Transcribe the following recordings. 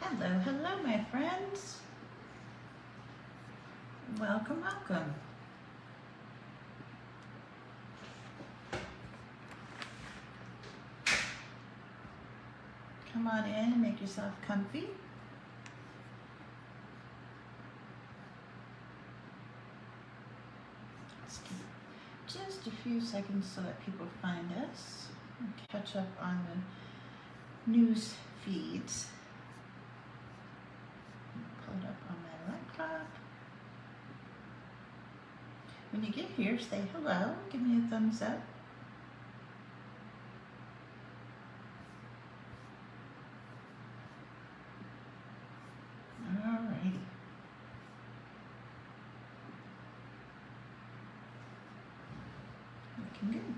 Hello, hello, my friends. Welcome, welcome. Come on in and make yourself comfy. Let's give just a few seconds so that people find us and catch up on the news feeds. Pull it up on my laptop. When you get here, say hello, give me a thumbs up. Alrighty. Looking good.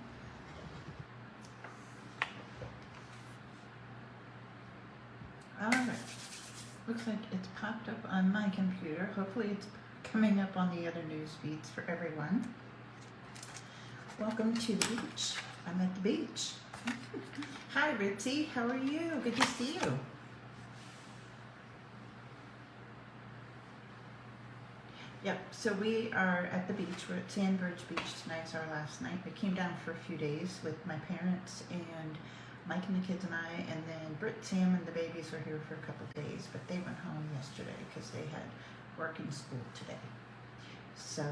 Alright. Looks like it's popped up on my computer. Hopefully it's coming up on the other news feeds for everyone. Welcome to the beach. I'm at the beach. Hi Ritzy, how are you? Good to see you. Yep, so we are at the beach. We're at Sandbridge Beach. Tonight's our last night. We came down for a few days with my parents and Mike and the kids and I, and then Britt, Sam, and the babies were here for a couple of days, but they went home yesterday because they had work and school today. So,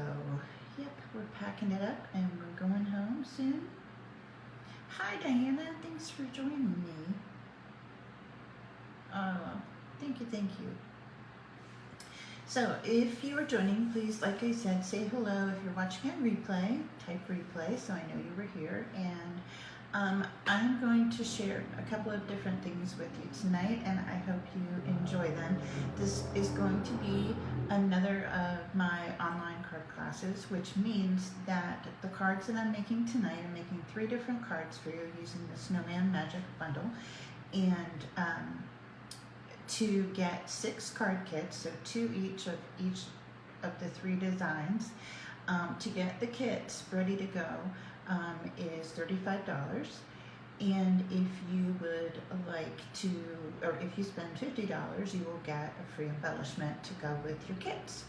yep, we're packing it up and we're going home soon. Hi Diana, thanks for joining me. Oh, thank you, thank you. So, if you are joining, please, like I said, say hello. If you're watching on replay, type replay so I know you were here. And I'm going to share a couple of different things with you tonight, and I hope you enjoy them. This is going to be another of my online card classes, which means that the cards that I'm making tonight, I'm making 3 different cards for you using the Snowman Magic Bundle. And to get 6 card kits, so 2 each of the 3 designs. To get the kits ready to go is $35. And if you would like to, or if you spend $50, you will get a free embellishment to go with your kits.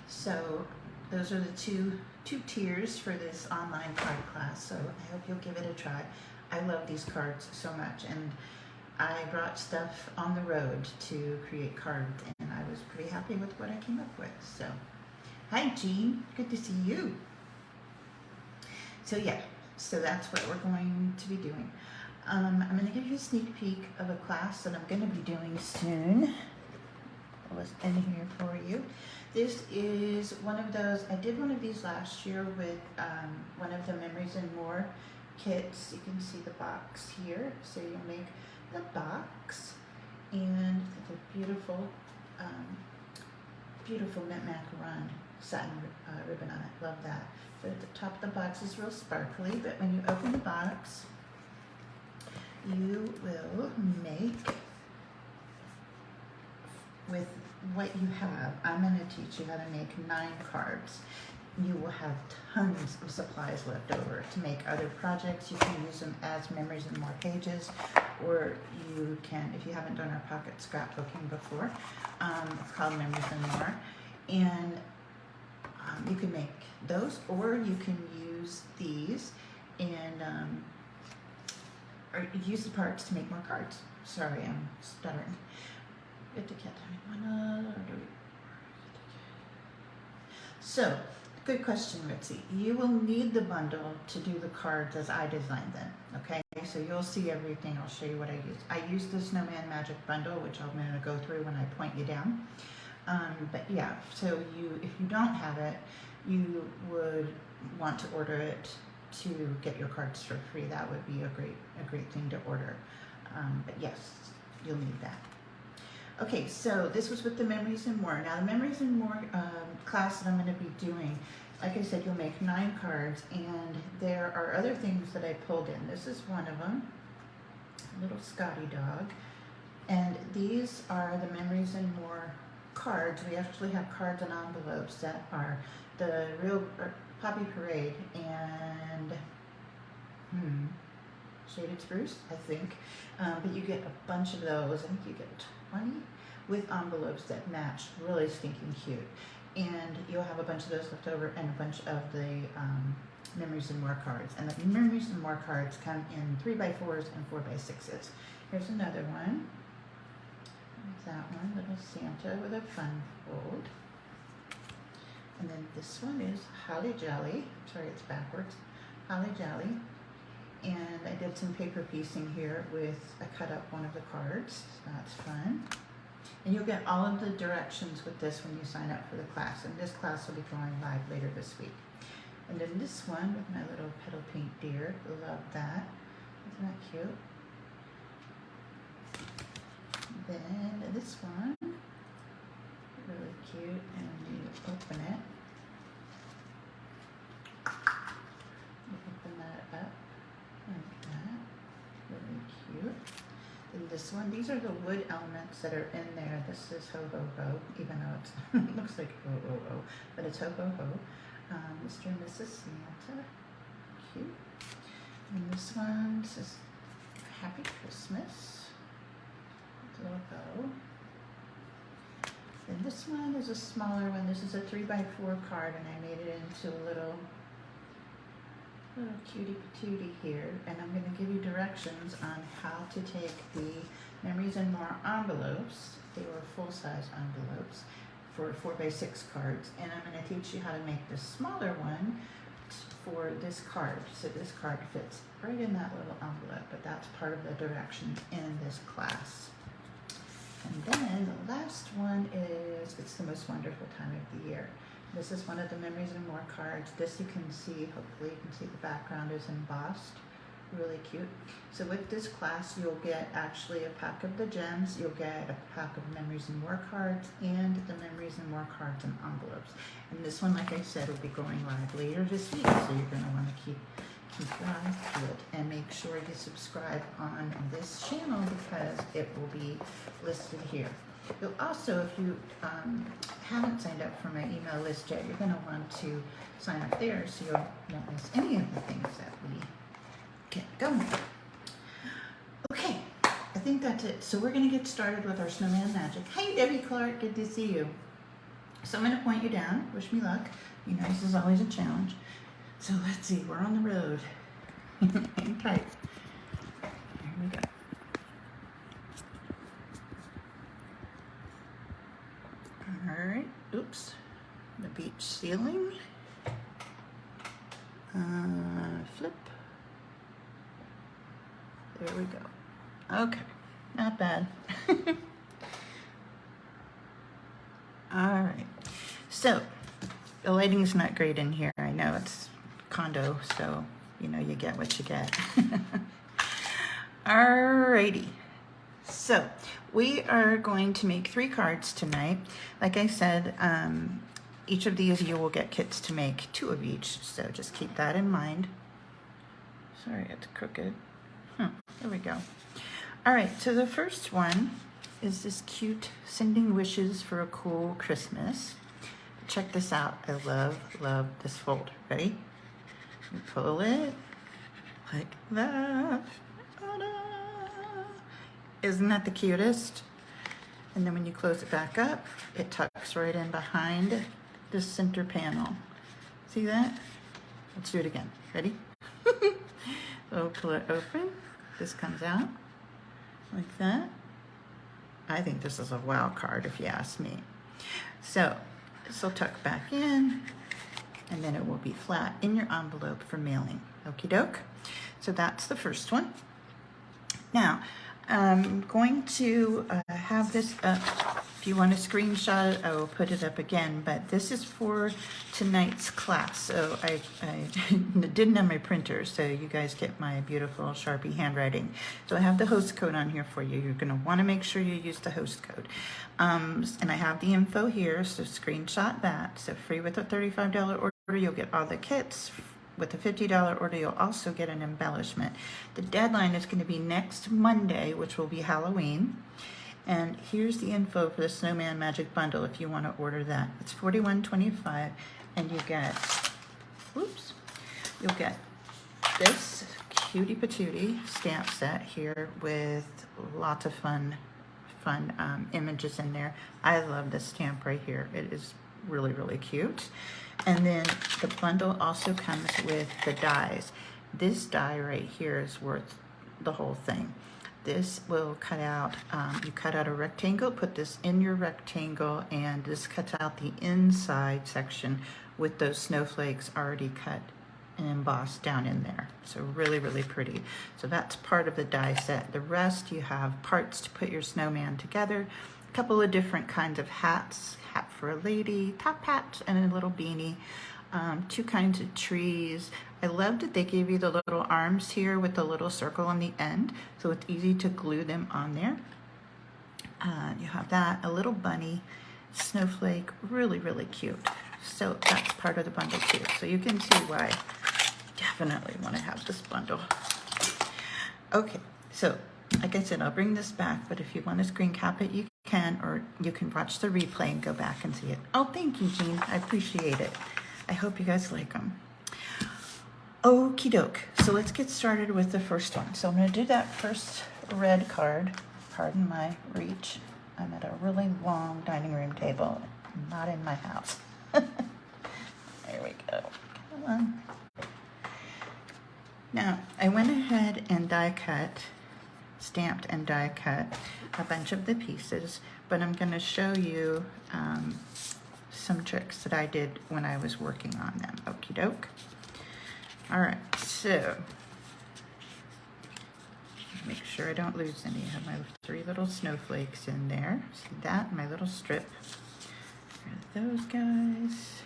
So those are the two tiers for this online card class. So I hope you'll give it a try. I love these cards so much, and I brought stuff on the road to create cards, and I was pretty happy with what I came up with. So, hi Jean, good to see you. So yeah, so that's what we're going to be doing. I'm going to give you a sneak peek of a class that I'm going to be doing soon. I'll list in here for you. This is one of those, I did one of these last year with one of the Memories and More kits. You can see the box here. So you'll make the box and the beautiful mint macaron satin ribbon on it. Love that. So at the top of the box is real sparkly, but when you open the box, you will make with what you have. I'm going to teach you how to make 9 cards. You will have tons of supplies left over to make other projects. You can use them as Memories and More pages, or you can, if you haven't done our pocket scrapbooking before, it's called Memories and More, and you can make those, or you can use these and or use the parts to make more cards. Sorry, I'm stuttering. So, good question, Ritzy. You will need the bundle to do the cards as I designed them, okay? So you'll see everything. I'll show you what I use. I use the Snowman Magic Bundle, which I'm going to go through when I point you down. But yeah, so if you don't have it, you would want to order it to get your cards for free. That would be a great thing to order. But yes, you'll need that. Okay, so this was with the Memories and More. Now the Memories and More class that I'm going to be doing, like I said, you'll make 9 cards, and there are other things that I pulled in. This is one of them, little Scotty dog, and these are the Memories and More cards. We actually have cards and envelopes that are the real Poppy Parade and Shaded Spruce, I think. But you get a bunch of those. I think you get 20 with envelopes that match. Really stinking cute. And you'll have a bunch of those left over and a bunch of the Memories and More cards. And the Memories and More cards come in 3x4s and 4x6s. Here's another one. There's that one, little Santa with a fun fold. And then this one is Holly Jolly. Sorry, it's backwards. Holly Jolly. And I did some paper piecing here with, I cut up one of the cards. So that's fun. And you'll get all of the directions with this when you sign up for the class. And this class will be going live later this week. And then this one with my little petal pink deer. Love that. Isn't that cute? Then this one, really cute, and you open it. You open that up like that, really cute. Then this one, these are the wood elements that are in there. This is Ho Ho Ho, even though it's, it looks like Ho Ho Ho, but it's Ho Ho Ho. Mr. and Mrs. Santa, cute. And this one says Happy Christmas. Little bow. And this one is a smaller one. This is a 3x4 card, and I made it into a little cutie patootie here. And I'm going to give you directions on how to take the Memories and More envelopes. They were full-size envelopes for 4x6 cards, and I'm going to teach you how to make the smaller one for this card. So this card fits right in that little envelope, but that's part of the directions in this class. And then the last one is, it's the most wonderful time of the year. This is one of the Memories and More cards. This you can see, hopefully you can see the background is embossed. Really cute. So with this class, you'll get actually a pack of the gems, you'll get a pack of Memories and More cards, and the Memories and More cards and envelopes. And this one, like I said, will be going live later this week, so you're going to want to keep your eyes peeled, and make sure you subscribe on this channel because it will be listed here. You'll also, if you haven't signed up for my email list yet, you're going to want to sign up there so you won't miss any of the things that we get going. Okay, I think that's it. So we're going to get started with our Snowman Magic. Hey, Debbie Clark, good to see you. So I'm going to point you down. Wish me luck. You know, this is always a challenge. So let's see, we're on the road. Hang tight. Here we go. All right, oops. The beach ceiling. Flip. There we go. Okay, not bad. All right, so the lighting's not great in here. I know it's condo, so you know you get what you get. Alrighty, so we are going to make 3 cards tonight. Like I said, each of these you will get kits to make 2 of each, so just keep that in mind. Sorry, it's crooked. There we go. All right, so the first one is this cute Sending Wishes for a Cool Christmas. Check this out. I love this fold. Ready? You pull it like that. Ta-da! Isn't that the cutest? And then when you close it back up, it tucks right in behind this center panel. See that? Let's do it again. Ready? So pull it open. This comes out like that. I think this is a wow card if you ask me. So this will tuck back in, and then it will be flat in your envelope for mailing. Okie doke. So that's the first one. Now, I'm going to have this up. If you want to screenshot it, I will put it up again, but this is for tonight's class. So I didn't have my printer, so you guys get my beautiful Sharpie handwriting. So I have the host code on here for you. You're going to want to make sure you use the host code. And I have the info here, so screenshot that. So free with a $35 order, you'll get all the kits. With a $50 order, you'll also get an embellishment. The deadline is going to be next Monday, which will be Halloween. And here's the info for the Snowman Magic Bundle if you want to order that. It's $41.25, and you get, whoops, you'll get this cutie patootie stamp set here with lots of fun images in there. I love this stamp right here. It is really, really cute. And then the bundle also comes with the dies. This die right here is worth the whole thing. This will cut out, you cut out a rectangle, put this in your rectangle, and this cuts out the inside section with those snowflakes already cut and embossed down in there. So really, really pretty. So that's part of the die set. The rest, you have parts to put your snowman together, a couple of different kinds of hats, hat for a lady, top hat, and a little beanie, two kinds of trees. I love that they gave you the little arms here with the little circle on the end, so it's easy to glue them on there. You have that, a little bunny, snowflake, really, really cute. So that's part of the bundle too. So you can see why I definitely want to have this bundle. Okay, so like I said, I'll bring this back, but if you want to screen cap it, you can, or you can watch the replay and go back and see it. Oh, thank you, Jean. I appreciate it. I hope you guys like them. Okie doke. So let's get started with the first one. So I'm going to do that first red card. Pardon my reach. I'm at a really long dining room table, not in my house. There we go. Come on. Now, I went ahead and die cut, stamped and die cut a bunch of the pieces, but I'm going to show you some tricks that I did when I was working on them. Okie doke. All right, so make sure I don't lose any. I have my 3 little snowflakes in there. See that? My little strip. There are those guys.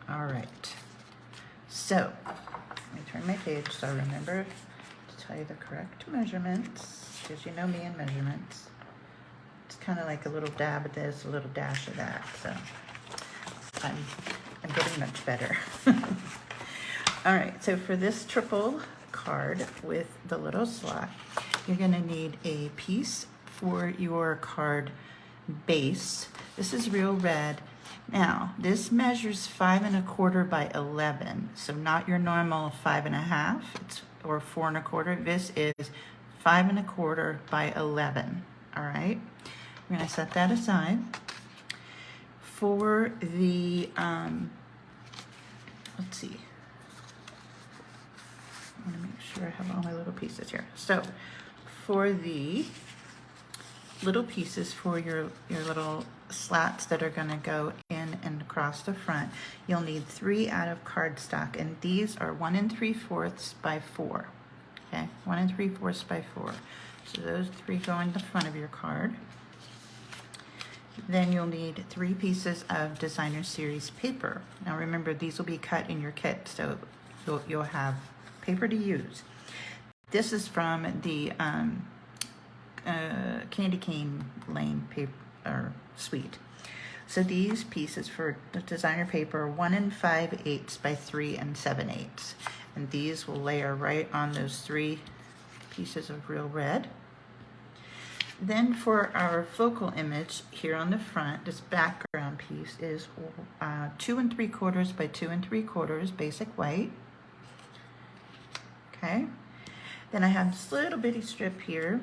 All right. So let me turn my page so I remember to tell you the correct measurements, because you know me and measurements. It's kind of like a little dab of this, a little dash of that. So I'm getting much better. All right, so for this triple card with the little slot, you're gonna need a piece for your card base. This is real red. Now, this measures 5 1/4 by 11, so not your normal 5 1/2, or 4 1/4. This is 5 1/4 by 11, all right? We're gonna set that aside. For the, let's see. I wanna make sure I have all my little pieces here. So, for the little pieces for your little slats that are gonna go in and across the front, you'll need 3 out of cardstock, and these are 1 3/4 by 4. Okay, 1 3/4 by 4. So those 3 go in the front of your card. Then you'll need 3 pieces of designer series paper. Now remember, these will be cut in your kit, so you'll have paper to use. This is from the Candy Cane Lane paper or suite. So these pieces for the designer paper are 1 5/8 by 3 7/8, and these will layer right on those 3 pieces of real red. Then for our focal image here on the front, this background piece is 2 3/4 by 2 3/4 basic white. Okay. Then I have this little bitty strip here.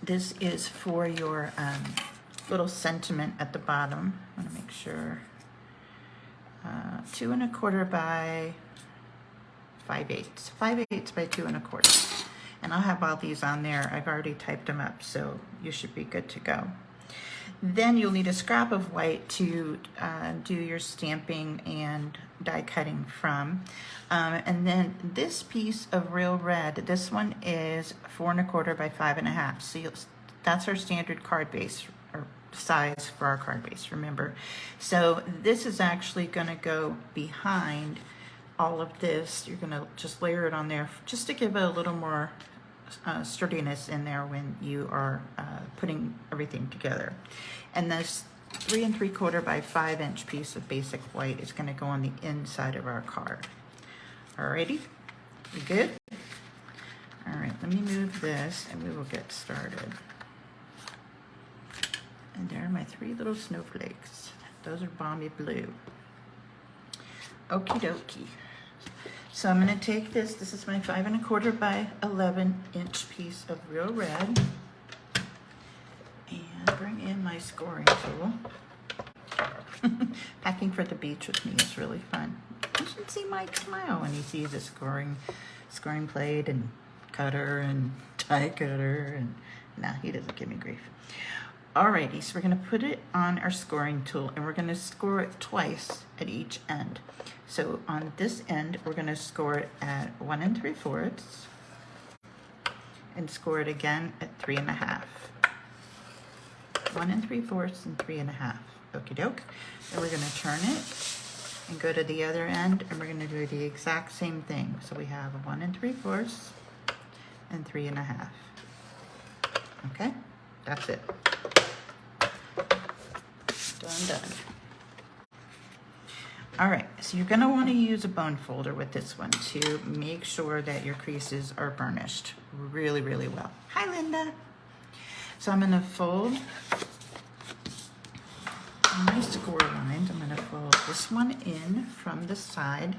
This is for your little sentiment at the bottom. I want to make sure. 2 1/4 by 5/8. 5/8 by 2 1/4. And I'll have all these on there. I've already typed them up, so you should be good to go. Then you'll need a scrap of white to do your stamping and die cutting from. And then this piece of real red, this one is 4 1/4 by 5 1/2. So that's our standard card base, or size for our card base, remember. So this is actually gonna go behind all of this. You're gonna just layer it on there just to give it a little more sturdiness in there when you are putting everything together. And this 3 3/4 by 5 inch piece of basic white is gonna go on the inside of our card. Alrighty, you good? All right, let me move this and we will get started. And there are my 3 little snowflakes. Those are balmy blue. Okie dokie. So I'm going to take this is my 5 1/4 by 11-inch piece of real red, and bring in my scoring tool. Packing for the beach with me is really fun. You should see Mike smile when he sees a scoring plate and cutter and die cutter, and nah, he doesn't give me grief. Alrighty, so we're going to put it on our scoring tool, and we're going to score it twice at each end. So on this end, we're going to score it at 1 3/4, and score it again at 3 1/2. 1 3/4 and 3 1/2. Okie doke. Then we're going to turn it and go to the other end, and we're going to do the exact same thing. So we have 1 3/4 and 3 1/2. Okay, that's it. Done. All right, so you're going to want to use a bone folder with this one to make sure that your creases are burnished really, really well. Hi, Linda. So I'm going to fold my score lines. I'm going to fold this one in from the side,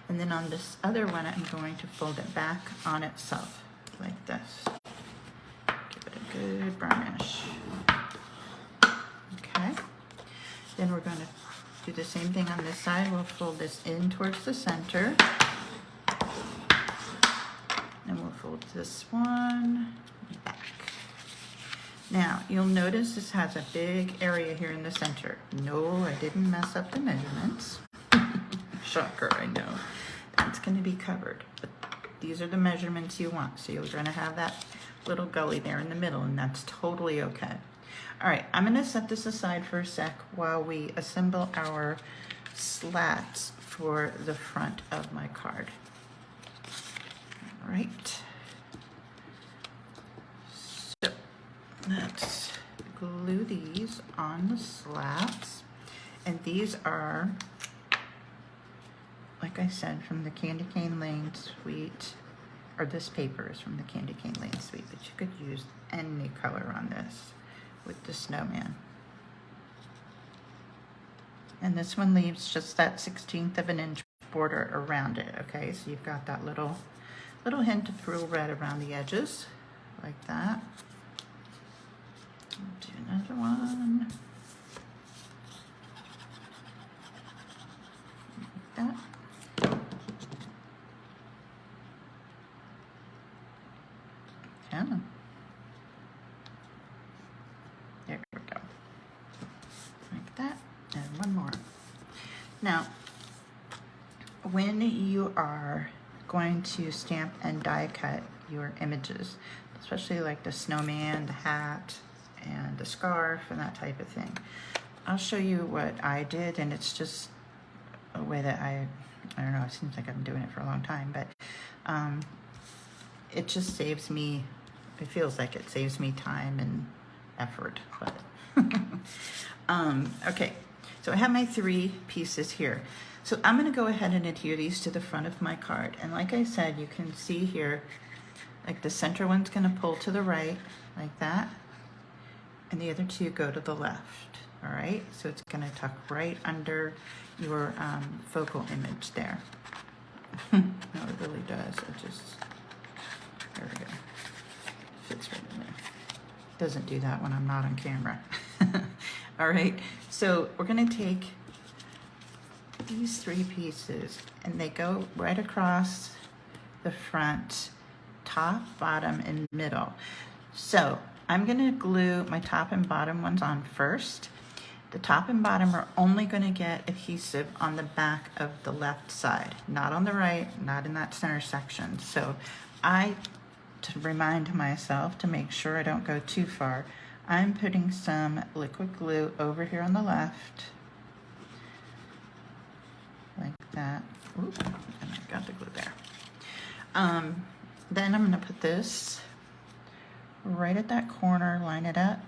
and then on this other one, I'm going to fold it back on itself like this. Give it a good burnish. Okay. Then we're going to do the same thing on this side. We'll fold this in towards the center. And we'll fold this one back. Now, you'll notice this has a big area here in the center. No, I didn't mess up the measurements. Shocker, I know. That's going to be covered. But these are the measurements you want. So you're going to have that little gully there in the middle, and that's totally okay. All right, I'm going to set this aside for a sec while we assemble our slats for the front of my card. All right. So let's glue these on the slats. And these are, like I said, from the Candy Cane Lane Suite, or this paper is from the Candy Cane Lane Suite, but you could use any color on this with the snowman. And this one leaves just that 1/16 of an inch border around it, okay? So you've got that little hint of real red around the edges, like that. I'll do another one. Like that. Yeah. There we go. Like that. And one more. Now, when you are going to stamp and die cut your images, especially like the snowman, the hat, and the scarf, and that type of thing, I'll show you what I did, and it's just a way that I don't know, it seems like I've been doing it for a long time, but it just saves me, it feels like it saves me time and effort, but okay, so I have my 3 pieces here. So I'm going to go ahead and adhere these to the front of my card, and like I said, you can see here, like the center one's going to pull to the right like that, and the other 2 go to the left. All right, so it's going to tuck right under your focal image there. No, it really does. It just, there we go, fits right in there. Doesn't do that when I'm not on camera. All right, so we're going to take these 3 pieces, and they go right across the front, top, bottom, and middle. So I'm going to glue my top and bottom ones on first. The top and bottom are only going to get adhesive on the back of the left side, not on the right, not in that center section. So to remind myself to make sure I don't go too far, I'm putting some liquid glue over here on the left, like that. Ooh, and I got the glue there. Then I'm going to put this right at that corner, line it up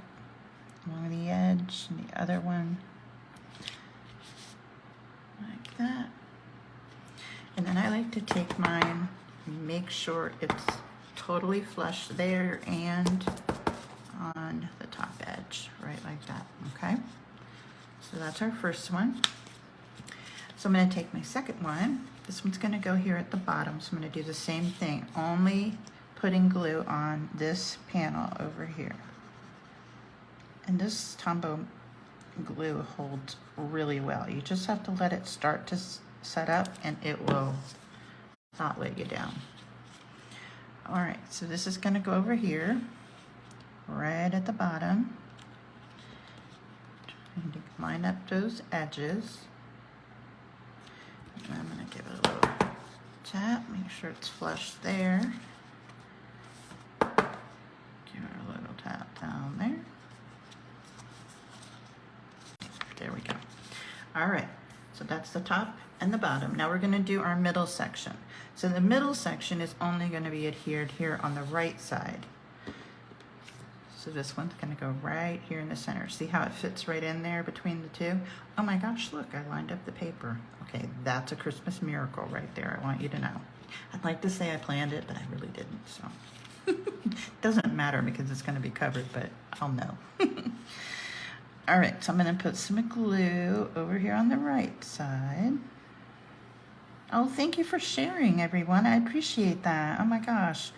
along the edge, and the other one like that. And then I like to take mine and make sure it's totally flush there and on the top edge, right like that, okay? So that's our first one. So So I'm going to take my second one. This one's going to go here at the bottom. So I'm going to do the same thing, only putting glue on this panel over here. And this Tombow glue holds really well. You just have to let it start to set up and it will not let you down. All right, so this is going to go over here, right at the bottom. Trying to line up those edges. And I'm going to give it a little tap, make sure it's flush there. Give it a little tap down there. There we go. All right, so that's the top and the bottom. Now we're going to do our middle section. So the middle section is only going to be adhered here on the right side. So this one's going to go right here in the center. See how it fits right in there between the two? Oh my gosh, look, I lined up the paper. Okay, that's a Christmas miracle right there, I want you to know. I'd like to say I planned it, but I really didn't, so. Doesn't matter because it's going to be covered, but I'll know. All right, so I'm going to put some glue over here on the right side. Oh, thank you for sharing, everyone. I appreciate that. Oh my gosh,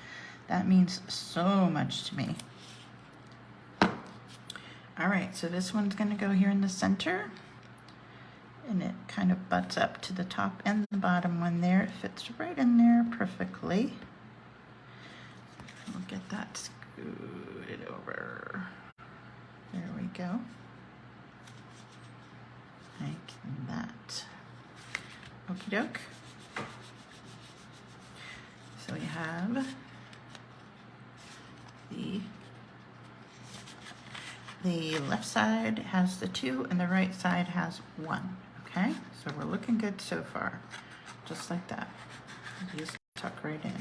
that means so much to me. All right, so this one's going to go here in the center, and it kind of butts up to the top and the bottom one there. It fits right in there perfectly. We'll get that scooted over. There we go. Like that. Okie doke. So we have the left side has the 2 and the right side has 1. Okay, so we're looking good so far. Just like that. Just tuck right in.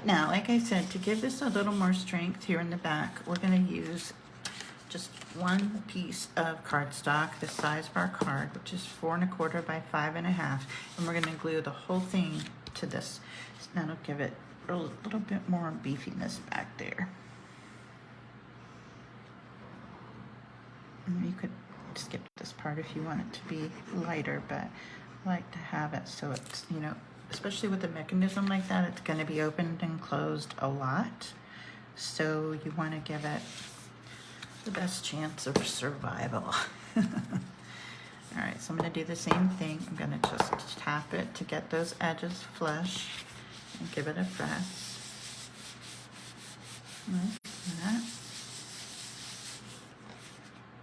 Now, like I said, to give this a little more strength here in the back, we're going to use just one piece of cardstock, the size of our card, which is 4 1/4 by 5 1/2, and we're going to glue the whole thing to this. So that'll give it a little bit more beefiness back there. And you could skip this part if you want it to be lighter, but I like to have it so it's, you know, especially with a mechanism like that, it's going to be opened and closed a lot. So you want to give it the best chance of survival. All right, so I'm going to do the same thing. I'm going to just tap it to get those edges flush and give it a press. Like that.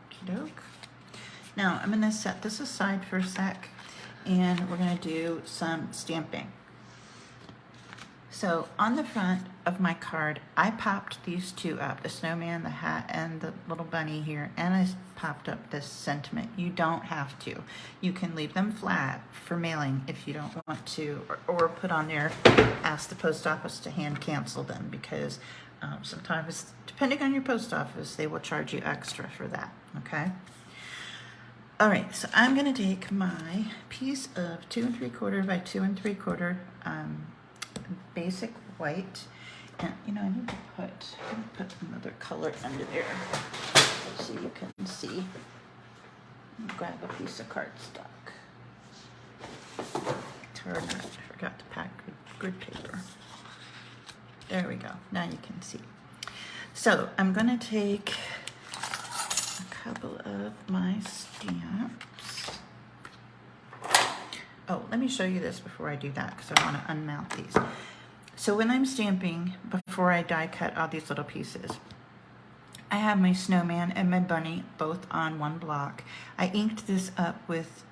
Okey-doke. Now I'm going to set this aside for a sec, and we're going to do some stamping. So on the front of my card, I popped these 2 up, the snowman, the hat, and the little bunny here, and I popped up this sentiment. You don't have to. You can leave them flat for mailing if you don't want to, or put on there, ask the post office to hand cancel them, because sometimes, depending on your post office, they will charge you extra for that, okay? All right, so I'm gonna take my piece of 2 3/4 by 2 3/4 basic white, and you know, I need to put another color under there so you can see. Grab a piece of cardstock. Turn it. I forgot to pack good paper. There we go. Now you can see. So I'm going to take a couple of my stamps. Oh, let me show you this before I do that, because I want to unmount these. So when I'm stamping, before I die cut all these little pieces, I have my snowman and my bunny both on one block. I inked this up with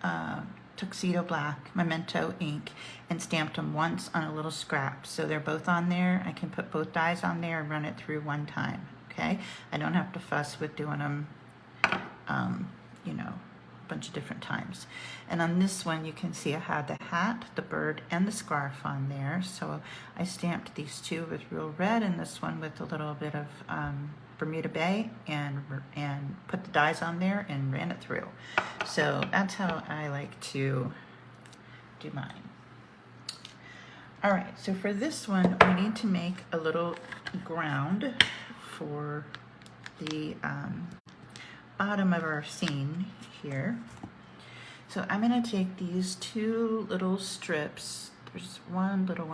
Tuxedo Black Memento ink and stamped them once on a little scrap. So they're both on there. I can put both dies on there and run it through one time, okay? I don't have to fuss with doing them, you know, a bunch of different times. And on this one, you can see I had the hat, the bird, and the scarf on there. So I stamped these 2 with real red, and this one with a little bit of Bermuda Bay, and put the dies on there and ran it through. So that's how I like to do mine. All right, so for this one, we need to make a little ground for the bottom of our scene here. So I'm gonna take these two little strips. There's one, little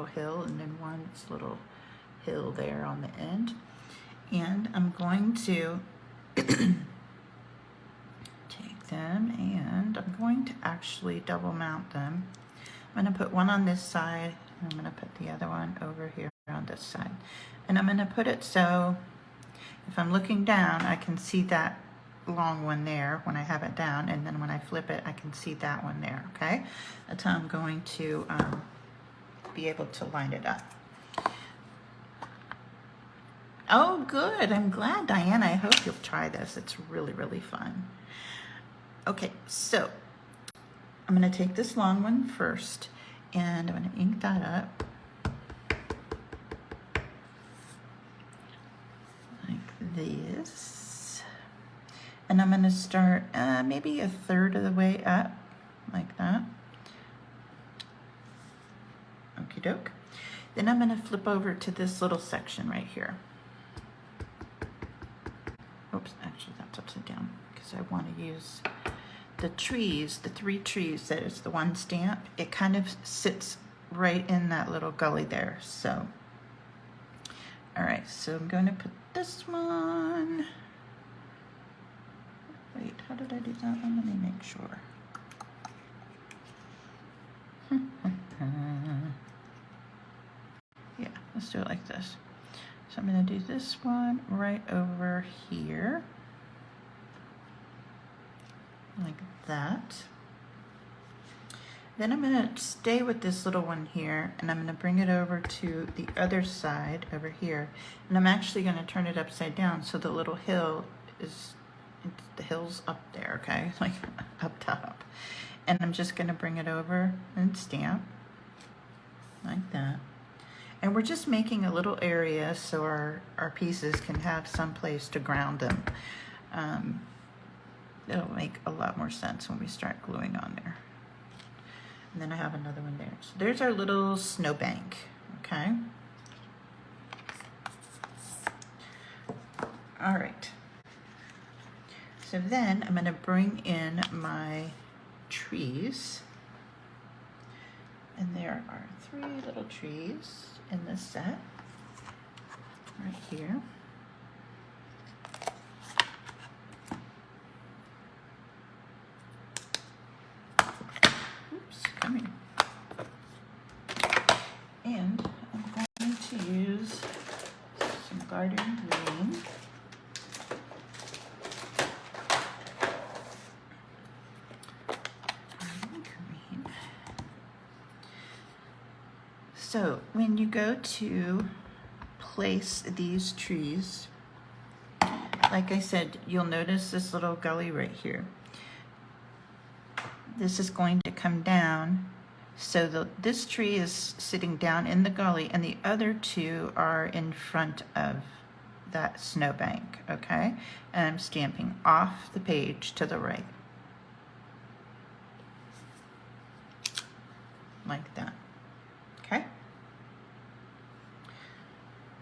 hill, and then one little hill there on the end. And I'm going to take them and I'm going to actually double mount them. I'm gonna put one on this side, and I'm gonna put the other one over here on this side. And I'm gonna put it so if I'm looking down, I can see that long one there when I have it down, and then when I flip it, I can see that one there, okay? That's how I'm going to be able to line it up. Oh, good. I'm glad, Diane. I hope you'll try this. It's really, really fun. Okay, so I'm going to take this long one first, and I'm going to ink that up like this. And I'm going to start maybe a third of the way up, like that. Okie doke. Then I'm going to flip over to this little section right here. Oops, actually that's upside down because I want to use the trees, the three trees that is the one stamp. It kind of sits right in that little gully there. So, all right, so I'm going to put this one. Wait, how did I do that one? Let me make sure. Yeah, let's do it like this. So I'm going to do this one right over here, like that. Then I'm going to stay with this little one here, and I'm going to bring it over to the other side over here. And I'm actually going to turn it upside down so the little hill is, the hill's up there, okay? Like up top. And I'm just going to bring it over and stamp like that. And we're just making a little area so our pieces can have some place to ground them. It'll make a lot more sense when we start gluing on there. And then I have another one there. So there's our little snowbank, okay? All right. So then I'm going to bring in my trees. And there are 3 little trees in this set, right here. Oops, come here. And I'm going to use some garden green. So when you go to place these trees, like I said, you'll notice this little gully right here. This is going to come down, so this tree is sitting down in the gully, and the other 2 are in front of that snowbank, okay? And I'm stamping off the page to the right, like that, okay?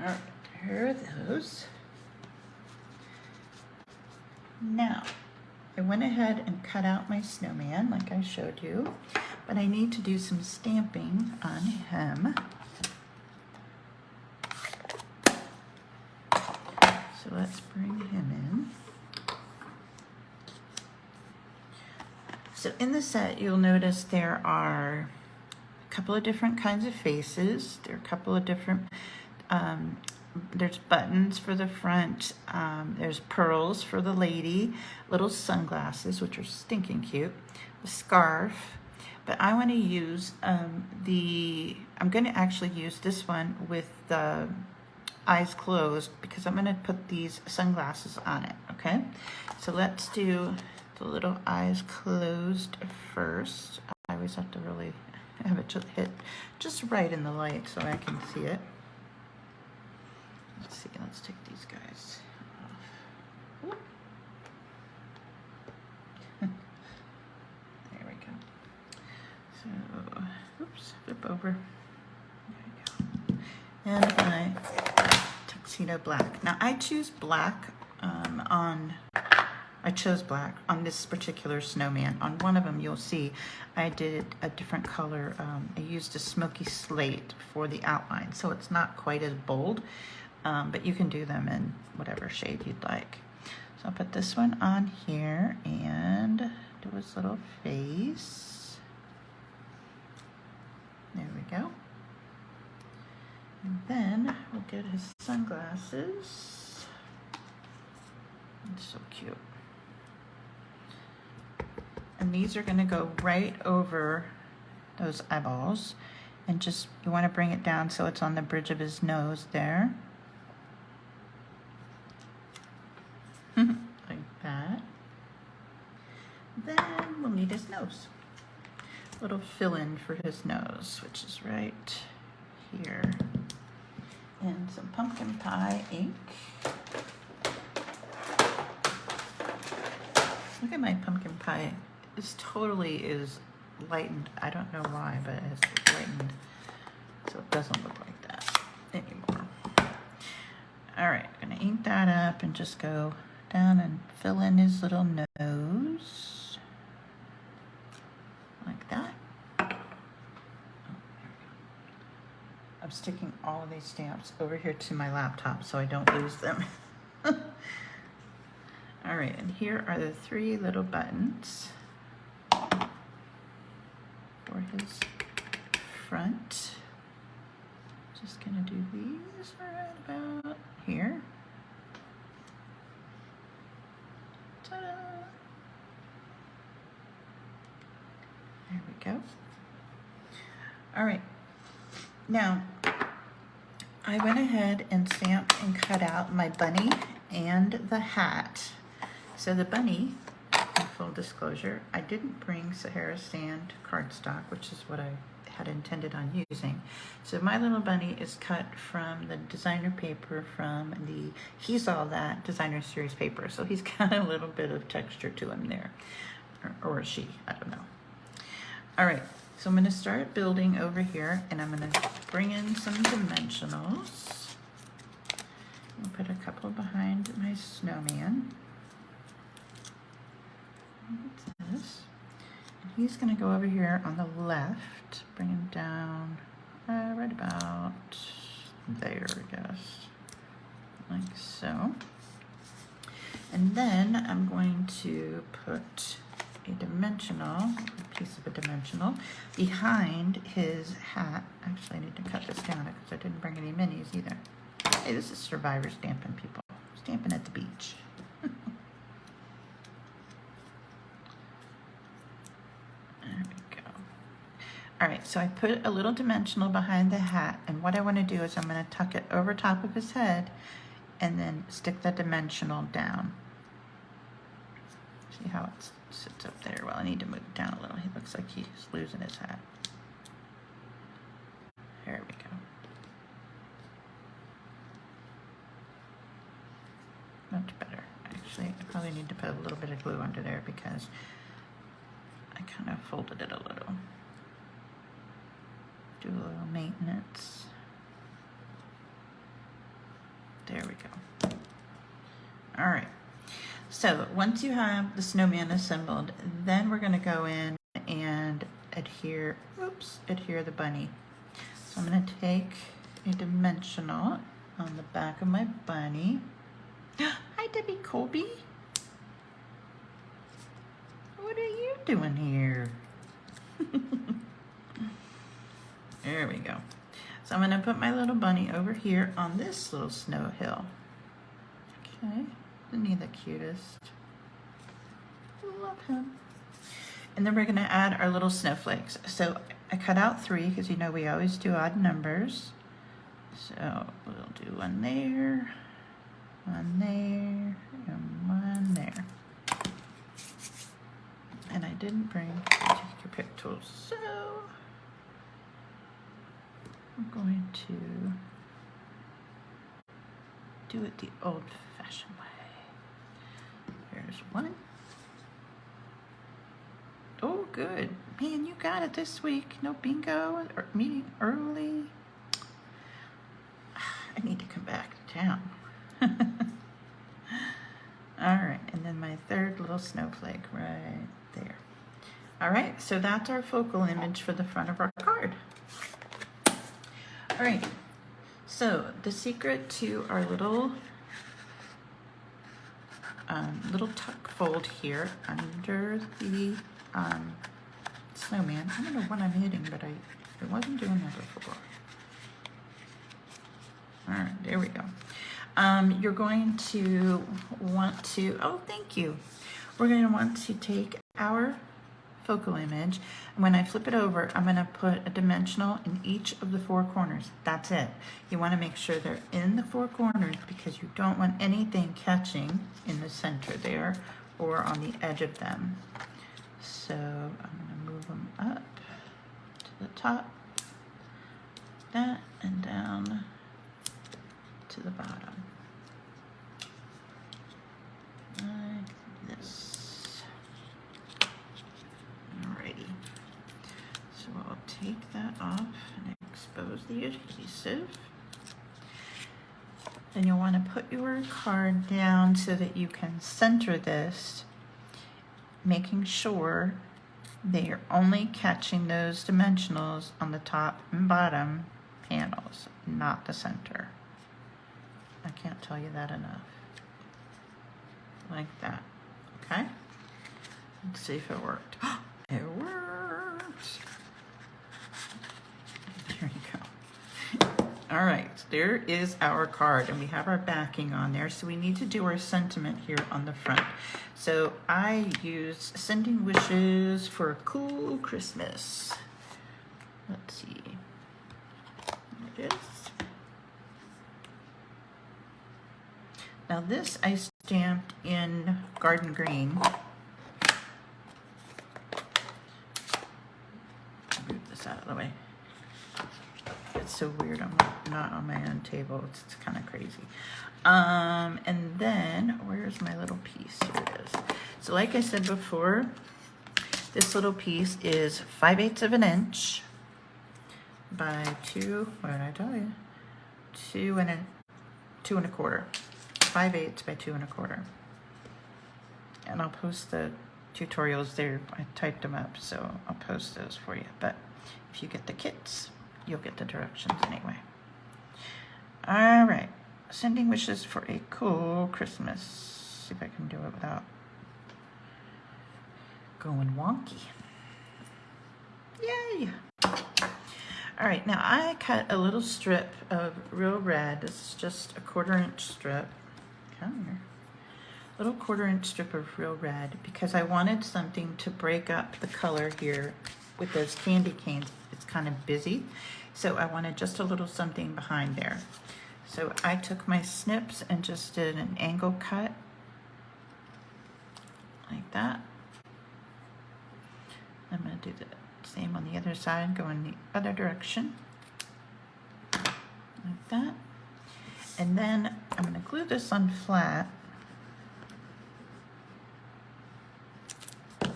All right, here are those. Now, I went ahead and cut out my snowman like I showed you, but I need to do some stamping on him. So let's bring him in. So in the set, you'll notice there are a couple of different kinds of faces. There are a couple of different there's buttons for the front, there's pearls for the lady, little sunglasses, which are stinking cute, a scarf, but I want to use I'm going to actually use this one with the eyes closed because I'm going to put these sunglasses on it, okay? So let's do the little eyes closed first. I always have to really have it hit just right in the light so I can see it. Let's see, let's take these guys off. There we go. So, oops, flip over. There we go. And my tuxedo black. Now I choose black on I chose black on this particular snowman. On one of them, you'll see I did a different color. I used a smoky slate for the outline, so it's not quite as bold, but you can do them in whatever shade you'd like. So I'll put this one on here and do his little face. There we go. And then we'll get his sunglasses. It's so cute. And these are gonna go right over those eyeballs. And just, you wanna bring it down so it's on the bridge of his nose there. Like that. Then we'll need his nose. A little fill-in for his nose, which is right here. And some pumpkin pie ink. Look at my pumpkin pie. This totally is lightened. I don't know why, but it's lightened. So it doesn't look like that anymore. All right, I'm gonna ink that up and just go down and fill in his little nose. Like that. Oh, there we go. I'm sticking all of these stamps over here to my laptop so I don't lose them. All right, and here are the 3 little buttons for his front. Just gonna do these right about here. Ta-da! There we go. All right, now I went ahead and stamped and cut out my bunny and the hat. So the bunny, in full disclosure, I didn't bring Sahara Sand cardstock, which is what I had intended on using. So my little bunny is cut from the designer paper from the He's All That designer series paper. So he's got a little bit of texture to him there, or she, I don't know. All right, so I'm gonna start building over here and I'm gonna bring in some dimensionals. I'll put a couple behind my snowman. What's this? And he's gonna go over here on the left, bring him down right about there, I guess, like so. And then I'm going to put a dimensional, a piece of a dimensional, behind his hat. Actually, I need to cut this down because I didn't bring any minis either. Hey, this is Survivor stamping, people. Stamping at the beach. There we go. All right, so I put a little dimensional behind the hat, and what I want to do is I'm going to tuck it over top of his head and then stick the dimensional down. See how it sits up there? Well, I need to move it down a little. He looks like he's losing his hat. There we go. Much better. Actually, I probably need to put a little bit of glue under there because I kind of folded it a little. Do a little maintenance. There we go. All right. So once you have the snowman assembled, then we're going to go in and adhere the bunny. So I'm going to take a dimensional on the back of my bunny. Hi, Debbie Colby. What are you doing here? There we go. So I'm going to put my little bunny over here on this little snow hill. Okay. Isn't he the cutest? Love him. And then we're going to add our little snowflakes. So I cut out 3 because you know we always do odd numbers. So we'll do one there, and one there. And I didn't bring your pick tools, so I'm going to do it the old-fashioned way. There's one. Oh, good. Man, you got it this week. No bingo or meeting early. I need to come back to town. All right, and then my third little snowflake right there. All right, so that's our focal image for the front of our card. All right, so the secret to our little tuck fold here under the snowman. I don't know what I'm hitting, but I wasn't doing that before. All right, there we go. You're going to want to, oh, thank you. We're going to want to take our focal image, and when I flip it over, I'm going to put a dimensional in each of the four corners. That's it. You want to make sure they're in the four corners because you don't want anything catching in the center there or on the edge of them. So I'm going to move them up to the top, that, and down to the bottom, like this. Alrighty, so I'll take that off and expose the adhesive. Then you'll want to put your card down so that you can center this, making sure that you're only catching those dimensionals on the top and bottom panels, not the center. I can't tell you that enough. Like that, okay? Let's see if it worked. It works. There you go. All right, there is our card, and we have our backing on there, so we need to do our sentiment here on the front. So I use Sending Wishes for a Cool Christmas. Let's see. There it is. Now this I stamped in Garden Green. Move this out of the way. It's so weird, I'm not on my own table. It's kind of crazy. And then, where's my little piece? Here it is. So like I said before, this little piece is 5/8 of an inch by what did I tell you? 2 1/4. 5/8 by 2 1/4. And I'll post the tutorials there. I typed them up, so I'll post those for you. But if you get the kits, you'll get the directions anyway. All right, Sending Wishes for a Cool Christmas. See if I can do it without going wonky. Yay! All right, now I cut a little strip of real red. This is just a 1/4 inch strip. Come here. Little 1/4 inch strip of real red because I wanted something to break up the color here with those candy canes. It's kind of busy, so I wanted just a little something behind there. So I took my snips and just did an angle cut like that. I'm going to do the same on the other side, go in the other direction like that. And then I'm going to glue this on flat. There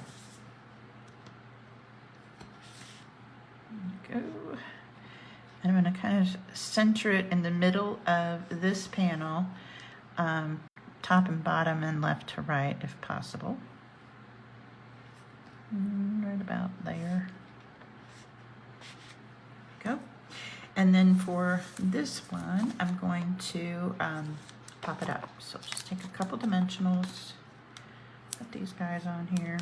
we go. And I'm going to kind of center it in the middle of this panel, top and bottom and left to right if possible. Right about there. Go. And then for this one, I'm going to pop it up. So just take a couple dimensionals, put these guys on here.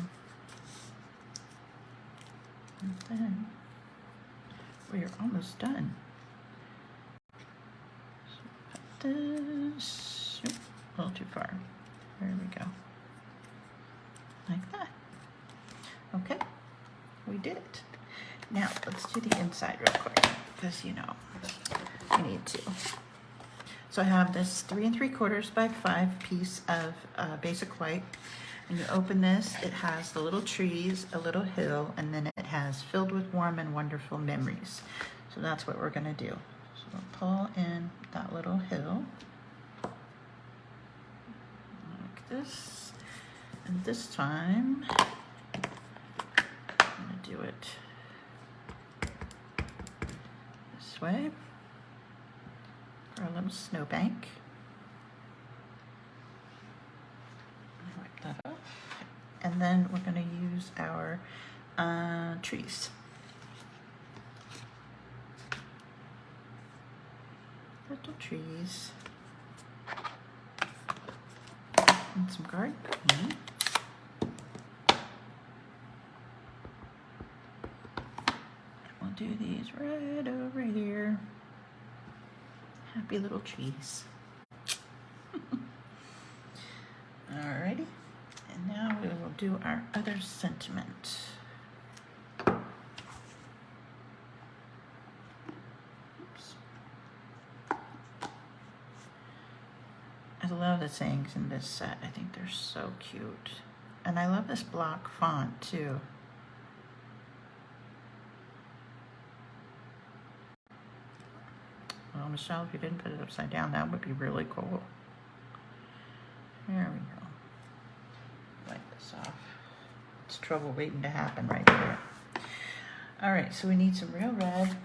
And then, well, you're almost done. So put this, a little too far. There we go. Like that. Okay, we did it. Now let's do the inside real quick because you know I need to. So I have this 3 3/4 by 5 piece of basic white. When you open this, it has the little trees, a little hill, and then it has filled with warm and wonderful memories. So that's what we're gonna do. So we'll pull in that little hill like this, and this time I'm gonna do it this way for a little snowbank. And then we're going to use our trees. Little trees. And some card. We'll do these right over here. Happy little trees. Alrighty. And now we will do our other sentiment. Oops. I love the sayings in this set. I think they're so cute. And I love this block font too. Well, Michelle, if you didn't put it upside down, that would be really cool. There we go. Wipe this off. It's trouble waiting to happen right there. All right, so we need some real red.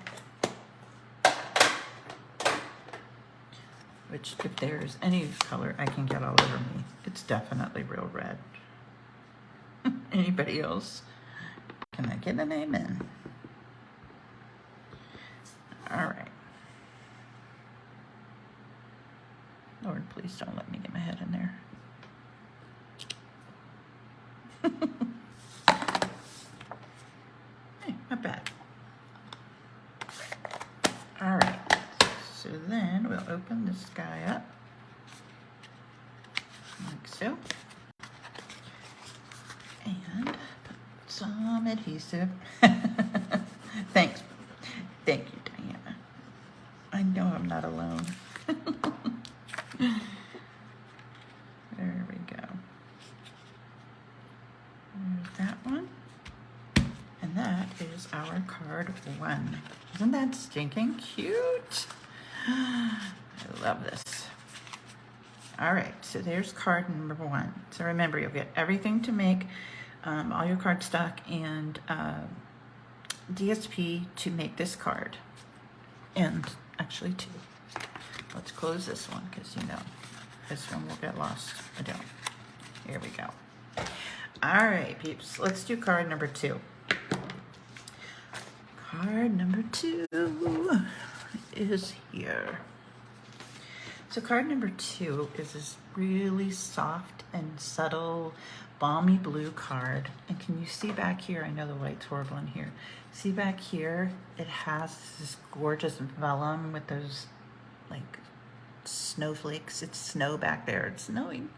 Which, if there's any color I can get all over me, it's definitely real red. Anybody else? Can I get an amen? All right. Lord, please don't let me get my head in there. Hey, not bad. All right. So then we'll open this guy up, like so, and put some adhesive. Thanks. Thank you, Diana. I know I'm not alone. There we go. There's that one. And that is our card 1. Isn't that stinking cute? I love this. All right, so there's card number 1. So remember, you'll get everything to make all your cardstock and DSP to make this card. And actually 2. Let's close this one because you know this one will get lost. I don't. Here we go. All right, peeps. Let's do card number 2. Card number 2 is here. So card number 2 is this really soft and subtle balmy blue card. And can you see back here? I know the light's horrible in here. See back here? It has this gorgeous vellum with those like snowflakes. It's snow back there. It's snowing.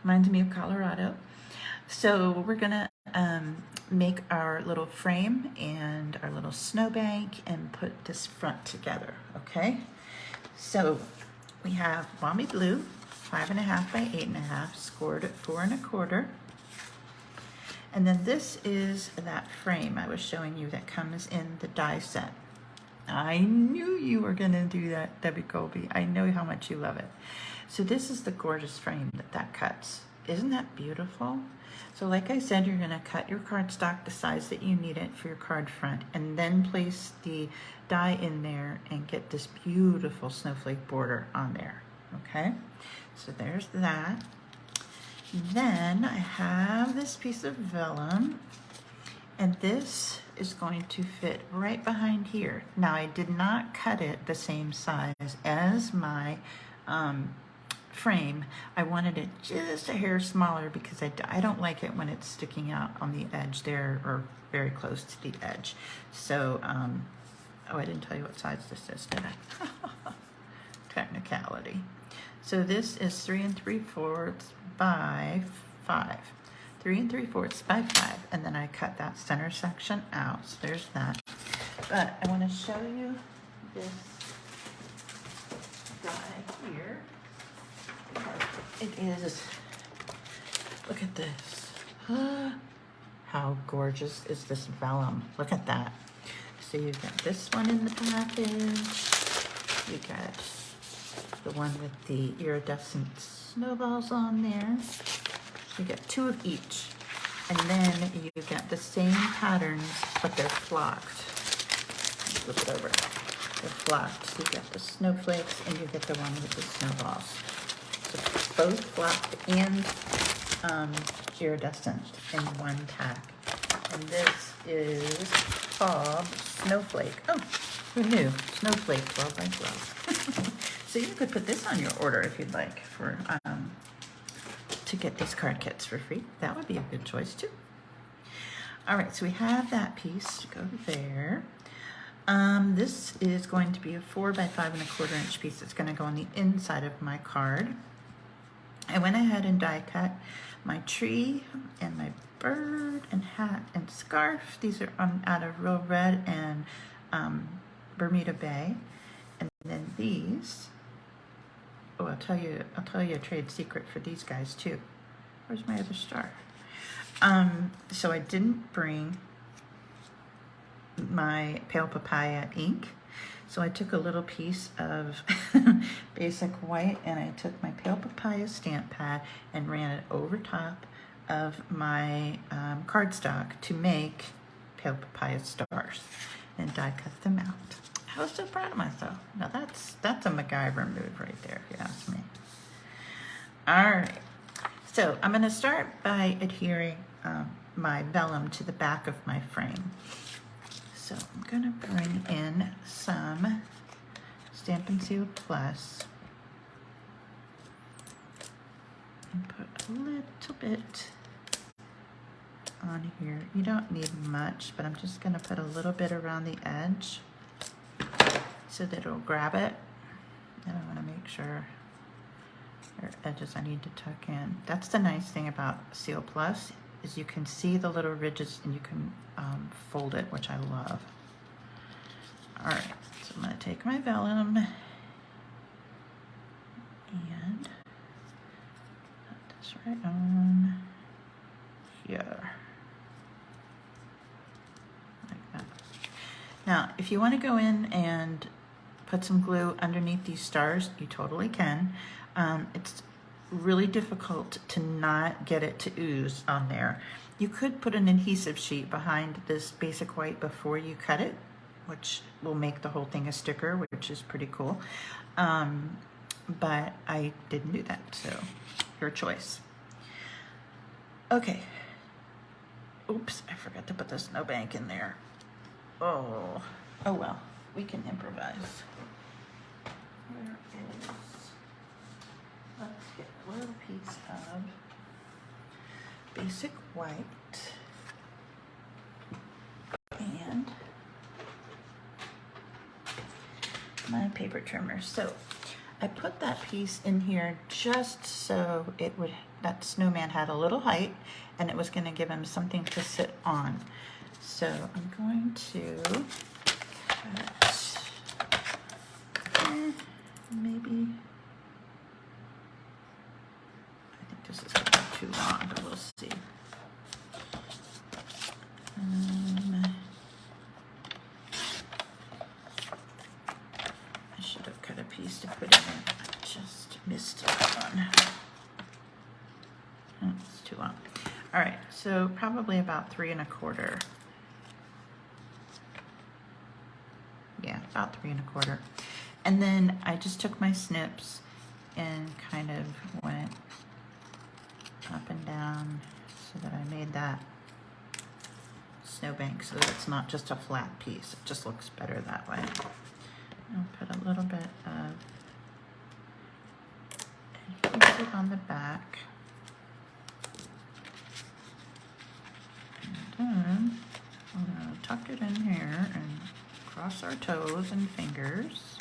Reminds me of Colorado. So we're gonna make our little frame and our little snowbank and put this front together, okay? So we have balmy blue, 5.5 by 8.5, scored at 4 1/4. And then this is that frame I was showing you that comes in the die set. I knew you were gonna do that, Debbie Colby. I know how much you love it. So this is the gorgeous frame that cuts. Isn't that beautiful? So like I said, you're gonna cut your cardstock the size that you need it for your card front and then place the die in there and get this beautiful snowflake border on there, okay? So there's that. Then I have this piece of vellum and this is going to fit right behind here. Now I did not cut it the same size as my frame. I wanted it just a hair smaller because I don't like it when it's sticking out on the edge there or very close to the edge. So, oh, I didn't tell you what size this is, did I? Technicality. So this is 3 3/4 by 5. 3 3/4 by 5, and then I cut that center section out. So there's that. But I want to show you this guy here. It is, look at this. How gorgeous is this vellum? Look at that. So you've got this one in the package. You got the one with the iridescent snowballs on there. So you get 2 of each. And then you get the same patterns, but they're flocked. Flip it over. They're flocked. So you get the snowflakes and you get the one with the snowballs. So both flocked and iridescent in one tack. And this is called Snowflake. Oh, who knew? Snowflake 12 by 12. So you could put this on your order if you'd like for to get these card kits for free. That would be a good choice too. All right, so we have that piece go there. This is going to be a 4 by 5 1/4 inch piece. It's going to go on the inside of my card. I went ahead and die cut my tree and my bird and hat and scarf. These are out of Real Red and Bermuda Bay. And then these, oh, I'll tell you a trade secret for these guys too. Where's my other star? So I didn't bring my Pale Papaya ink. So I took a little piece of basic white and I took my Pale Papaya stamp pad and ran it over top of my cardstock to make Pale Papaya stars and die cut them out. I was so proud of myself. Now that's a MacGyver move right there, if you ask me. All right, so I'm gonna start by adhering my vellum to the back of my frame. So I'm gonna bring in some Stampin' Seal Plus and put a little bit on here. You don't need much, but I'm just gonna put a little bit around the edge so that it'll grab it. And I wanna make sure there are edges I need to tuck in. That's the nice thing about Seal Plus, is you can see the little ridges and you can fold it, which I love. All right, so I'm gonna take my vellum and put this right on here, like that. Now, if you wanna go in and put some glue underneath these stars, you totally can. It's really difficult to not get it to ooze on there. You could put an adhesive sheet behind this basic white before you cut it, which will make the whole thing a sticker, which is pretty cool. But I didn't do that, so your choice. Okay. Oops, I forgot to put the snowbank in there. Oh well, we can improvise. Where is... Let's get a little piece of basic white and my paper trimmer. So I put that piece in here just so it would, that snowman had a little height and it was going to give him something to sit on. So I'm going to cut, maybe, this is going to be too long, but we'll see. I should have cut a piece to put in. I just missed that one. Oh, it's too long. All right, so probably about 3 1/4. Yeah, about 3 1/4. And then I just took my snips and kind of went up and down so that I made that snowbank so that it's not just a flat piece. It just looks better that way. I'll put a little bit of adhesive on the back. And then I'm going to tuck it in here and cross our toes and fingers.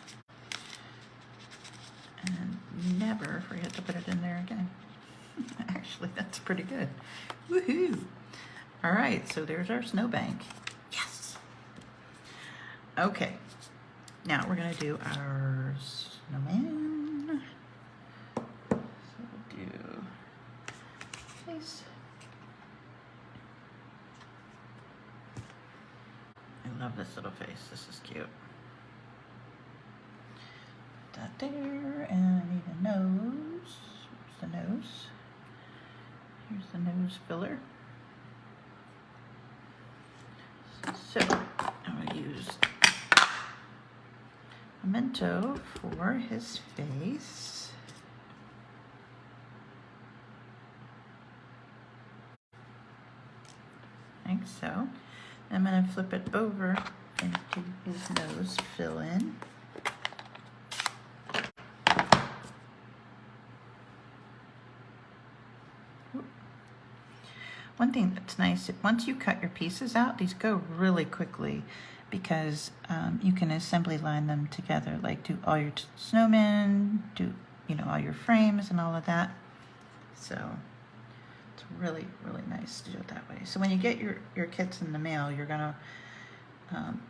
And never forget to put it in there again. Actually, that's pretty good. Woohoo! All right, so there's our snowbank. Yes! Okay, now we're gonna do our snowman. So we'll do face. I love this little face, this is cute. Put that there, and I need a nose. Where's the nose? Here's the nose filler. So I'm going to use Memento for his face. so. I'm going to flip it over and do his nose fill in. One thing that's nice, once you cut your pieces out, these go really quickly because you can assembly line them together, like do all your snowmen, do, you know, all your frames and all of that. So it's really, really nice to do it that way. So when you get your kits in the mail, you're gonna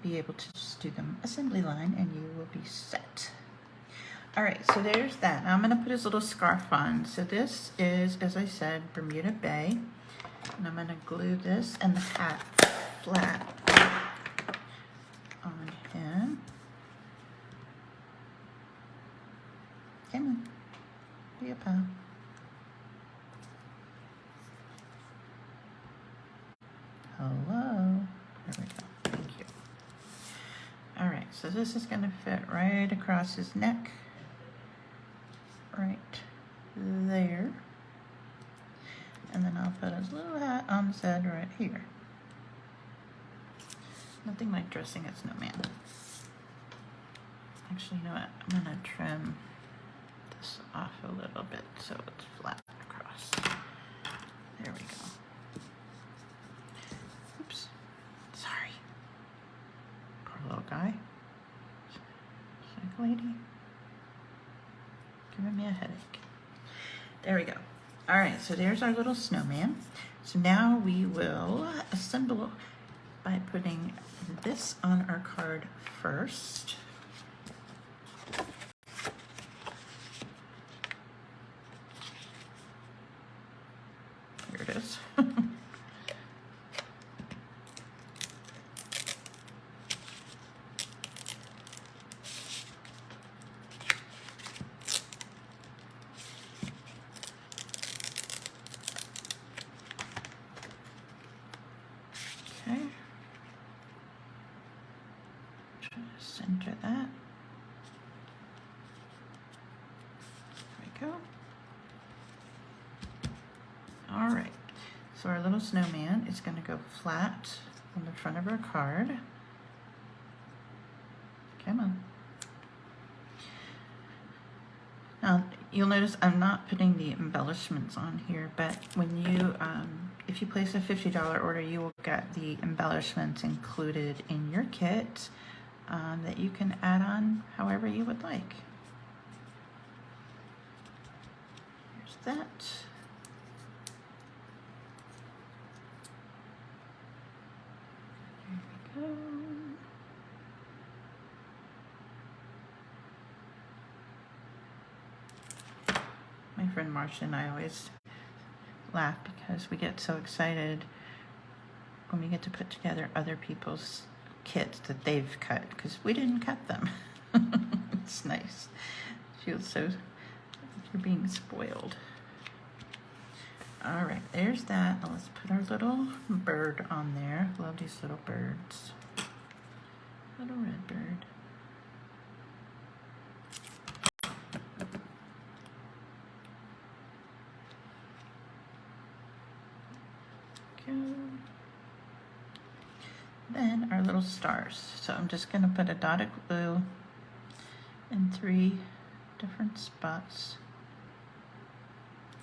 be able to just do them assembly line and you will be set. All right, so there's that. Now I'm gonna put his little scarf on. So this is, as I said, Bermuda Bay. And I'm gonna glue this and the hat flat on him. Come on, be a pal. Hello, there we go, thank you. All right, so this is gonna fit right across his neck, right there. And then I'll put his little hat on his head right here. Nothing like dressing a snowman. Actually, you know what? I'm gonna trim this off a little bit so it's flat across. There we go. Oops, sorry. Poor little guy. Sick lady. Giving me a headache. There we go. All right, so there's our little snowman. So now we will assemble by putting this on our card first. Here it is. Okay, try to center that. There we go. All right, so our little snowman is going to go flat on the front of our card. Come on. Now, you'll notice I'm not putting the embellishments on here, but when you, if you place a $50 order, you will get the embellishments included in your kit that you can add on however you would like. Here's that. There we go. My friend Marcia and I always laugh because we get so excited when we get to put together other people's kits that they've cut because we didn't cut them. It's nice. Feels so like you're being spoiled. All right, there's that. Now let's put our little bird on there. Love these little birds. Little red bird. Then our little stars. So I'm just going to put a dot of glue in 3 different spots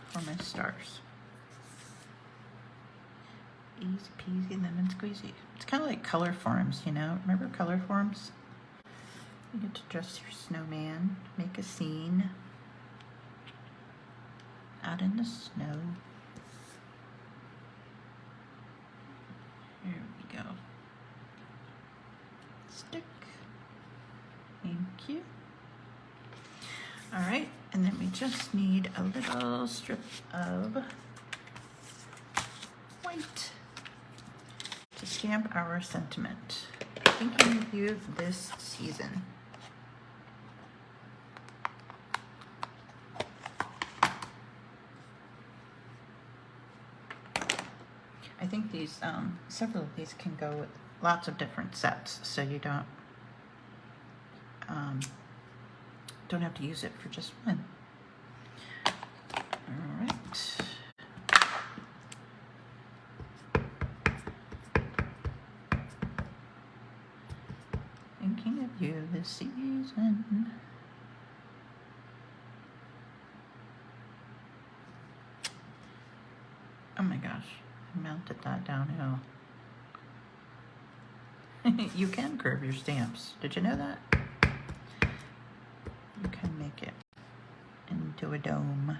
for my stars. Easy peasy lemon squeezy. It's kind of like color forms, you know? Remember color forms? You get to dress your snowman, make a scene out in the snow. Here we go. Stick. Thank you. All right, and then we just need a little strip of white to stamp our sentiment. Thinking of you this season. I think these, several of these can go with lots of different sets, so you don't have to use it for just one. All right. you this season. Oh my gosh, I mounted that downhill. You can curve your stamps. Did you know that? You can make it into a dome.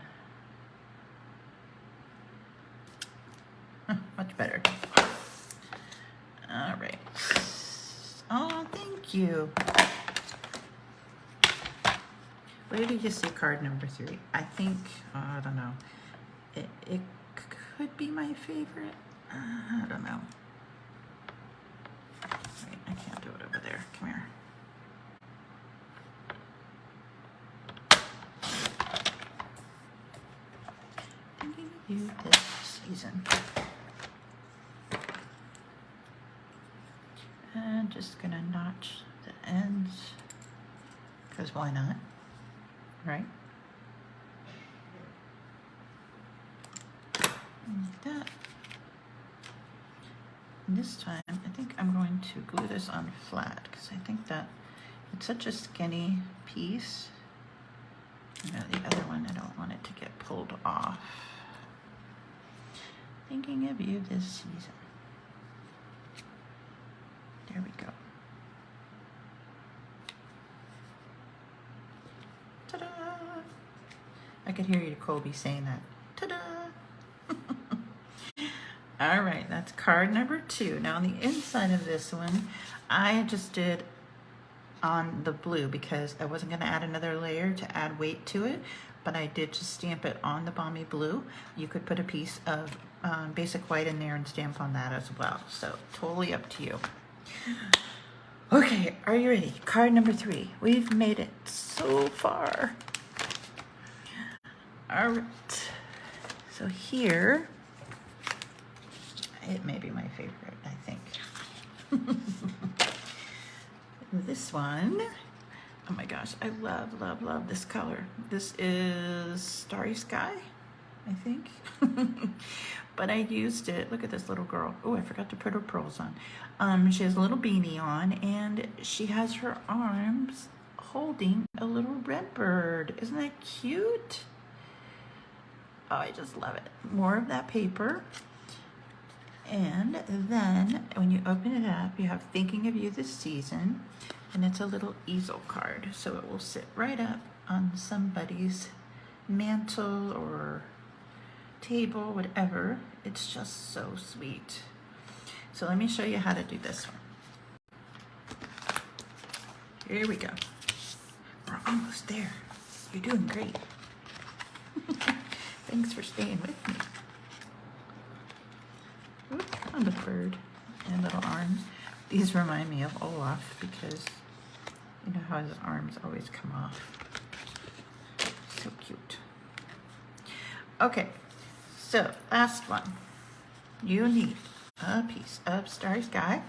Much better. All right. Oh, thank you. Where did you see card number 3? I think, I don't know. It could be my favorite. I don't know. Wait, I can't do it over there. Come here. Thinking of you this season. And just gonna notch the ends, because why not, right? Like that. And this time, I think I'm going to glue this on flat, because I think that it's such a skinny piece. You know, the other one, I don't want it to get pulled off. Thinking of you this season. There we go. Ta-da! I could hear you, Colby, saying that. Ta-da! All right, that's card number 2. Now on the inside of this one, I just did on the blue because I wasn't going to add another layer to add weight to it, but I did just stamp it on the balmy blue. You could put a piece of basic white in there and stamp on that as well. So totally up to you. Okay, are you ready? Card number 3. We've made it so far. All right. So here, it may be my favorite, I think. This one, oh my gosh, I love, love, love this color. This is Starry Sky, I think. But I used it, look at this little girl. Oh, I forgot to put her pearls on. She has a little beanie on, and she has her arms holding a little red bird. Isn't that cute? Oh, I just love it. More of that paper. And then when you open it up, you have Thinking of You This Season, and it's a little easel card. So it will sit right up on somebody's mantle or table, whatever. It's just so sweet. So let me show you how to do this one. Here we go. We're almost there. You're doing great. Thanks for staying with me. Oops, on the bird and little arms. These remind me of Olaf because you know how his arms always come off. So cute. Okay, so last one. You need a piece of Starry Sky.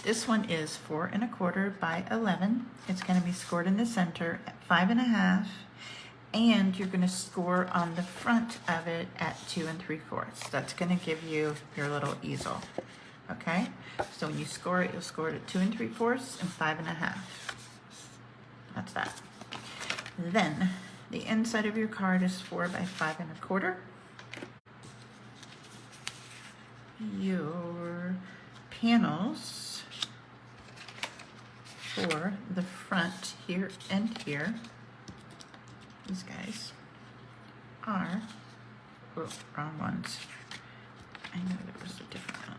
This one is 4 1/4 by 11. It's going to be scored in the center at 5 1/2, and you're going to score on the front of it at 2 3/4. That's going to give you your little easel. Okay, so when you score it, you'll score it at 2 3/4 and 5 1/2. That's that. Then the inside of your card is 4 by 5 1/4. Your panels for the front here and here, these guys are, oh, wrong ones. I know there was a different one.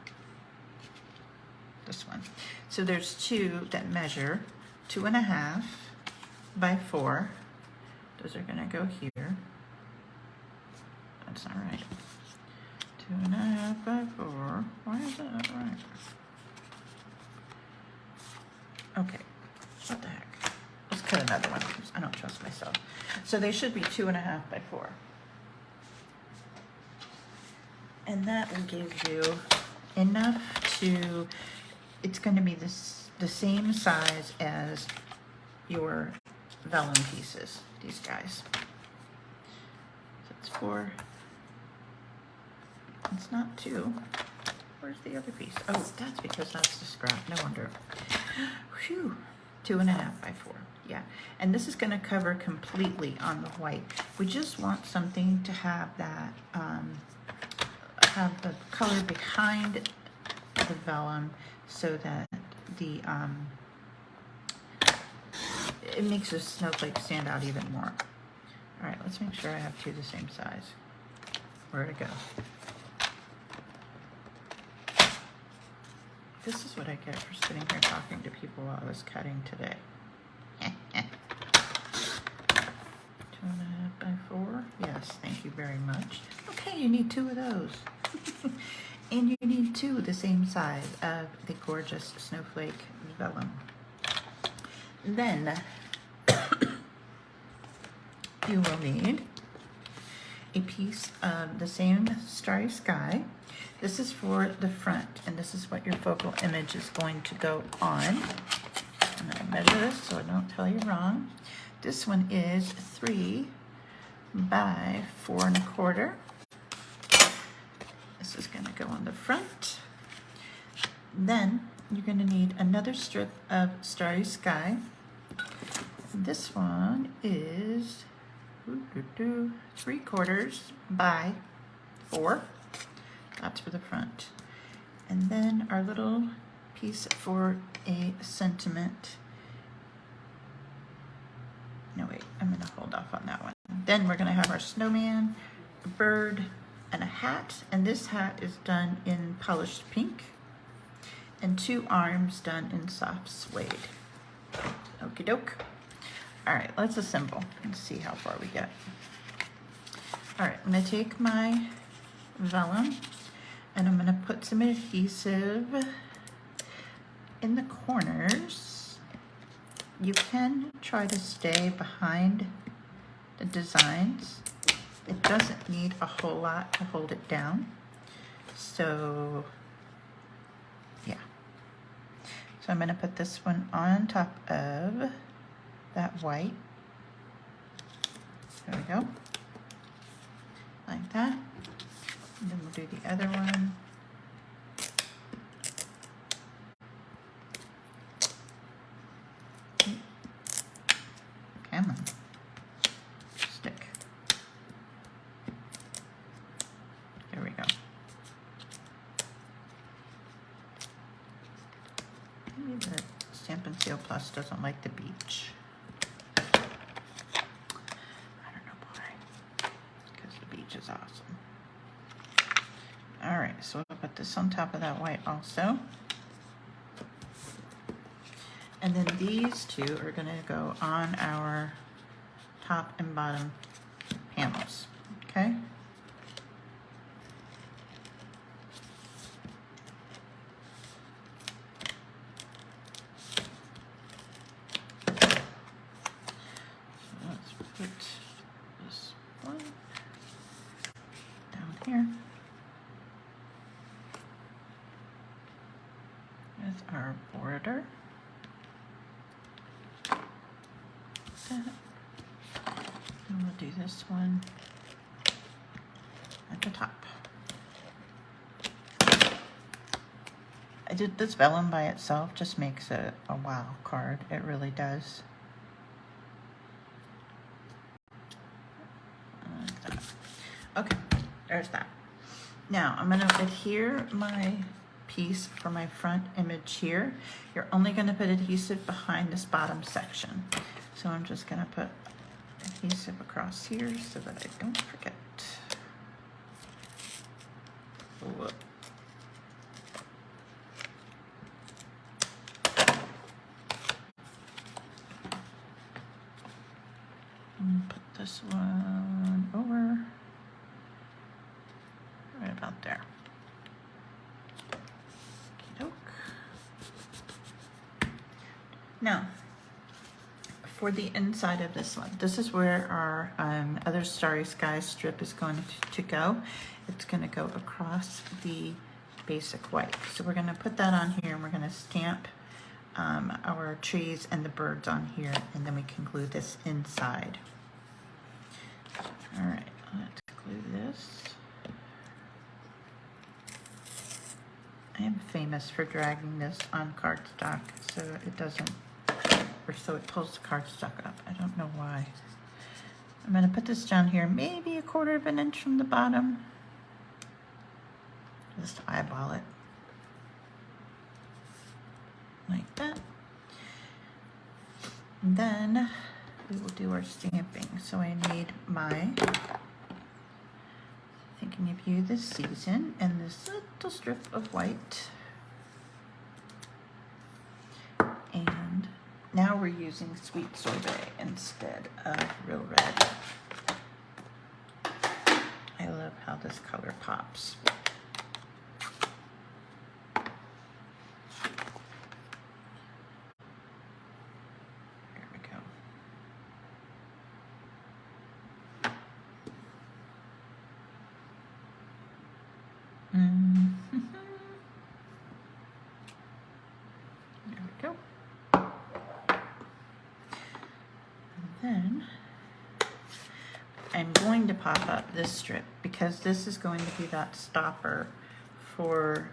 This one. So there's 2 that measure 2 1/2 by 4. Those are gonna go here. That's not right. 2 1/2 by 4. Why is that not right? Okay, what the heck? Let's cut another one because I don't trust myself. So they should be 2 1/2 by 4. And that will give you enough to, it's going to be the same size as your vellum pieces, these guys. So it's 4. It's not 2. Where's the other piece? Oh, that's because that's the scrap. No wonder. Phew. 2.5 by 4. Yeah, and this is going to cover completely on the white. We just want something to have that, have the color behind the vellum so that the, it makes the snowflake stand out even more. All right, let's make sure I have two the same size. Where'd it go? This is what I get for sitting here talking to people while I was cutting today. 2.5 by 4. Yes, thank you very much. Okay, you need 2 of those. And you need 2 the same size of the gorgeous snowflake vellum. Then you will need a piece of the same Starry Sky. This is for the front, and this is what your focal image is going to go on. I'm going to measure this so I don't tell you wrong. This one is 3 by 4.25. This is going to go on the front. Then you're going to need another strip of Starry Sky. This one is 3/4 by 4. That's for the front. And then our little piece for a sentiment. No, wait, I'm going to hold off on that one. Then we're going to have our snowman, a bird, and a hat. And this hat is done in polished pink. And 2 arms done in soft suede. Okie doke. All right, let's assemble and see how far we get. All right, I'm going to take my vellum and I'm going to put some adhesive in the corners. You can try to stay behind the designs. It doesn't need a whole lot to hold it down. So, yeah. So I'm going to put this one on top of that white. There we go. Like that. And then we'll do the other one. Come on. Stick. There we go. Maybe the Stampin' Seal Plus doesn't like the beach. Is awesome. All right, so we'll put this on top of that white also. And then these 2 are going to go on our top and bottom panels, okay? So let's put this one here. There's our border. And we'll do this one at the top. I did this vellum by itself, just makes a wow card. It really does. Like that. Okay. There's that. Now I'm going to adhere my piece for my front image here. You're only going to put adhesive behind this bottom section. So I'm just going to put adhesive across here so that I don't forget. Whoop. And put this one over. Right about there. Okey-doke. Now, for the inside of this one, this is where our other Starry Sky strip is going to go. It's going to go across the basic white. So we're going to put that on here and we're going to stamp our trees and the birds on here, and then we can glue this inside. All right, let's glue this. I am famous for dragging this on cardstock so it doesn't paper so it pulls the cardstock up. I don't know why. I'm going to put this down here, maybe 1/4 of an inch from the bottom. Just eyeball it. Like that. And then we will do our stamping. So I need my Thinking of You this season and this little strip of white. And now we're using Sweet Sorbet instead of Real Red. I love how this color pops. There we go. There we go. Then I'm going to pop up this strip because this is going to be that stopper for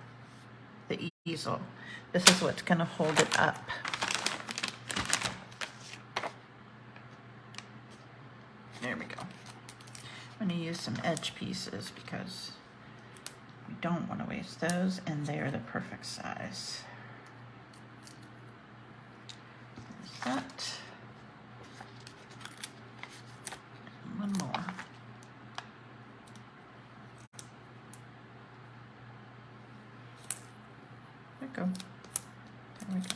the easel. This is what's going to hold it up. There we go. I'm going to use some edge pieces because we don't want to waste those, and they are the perfect size. There's that. One more. There we go. There we go.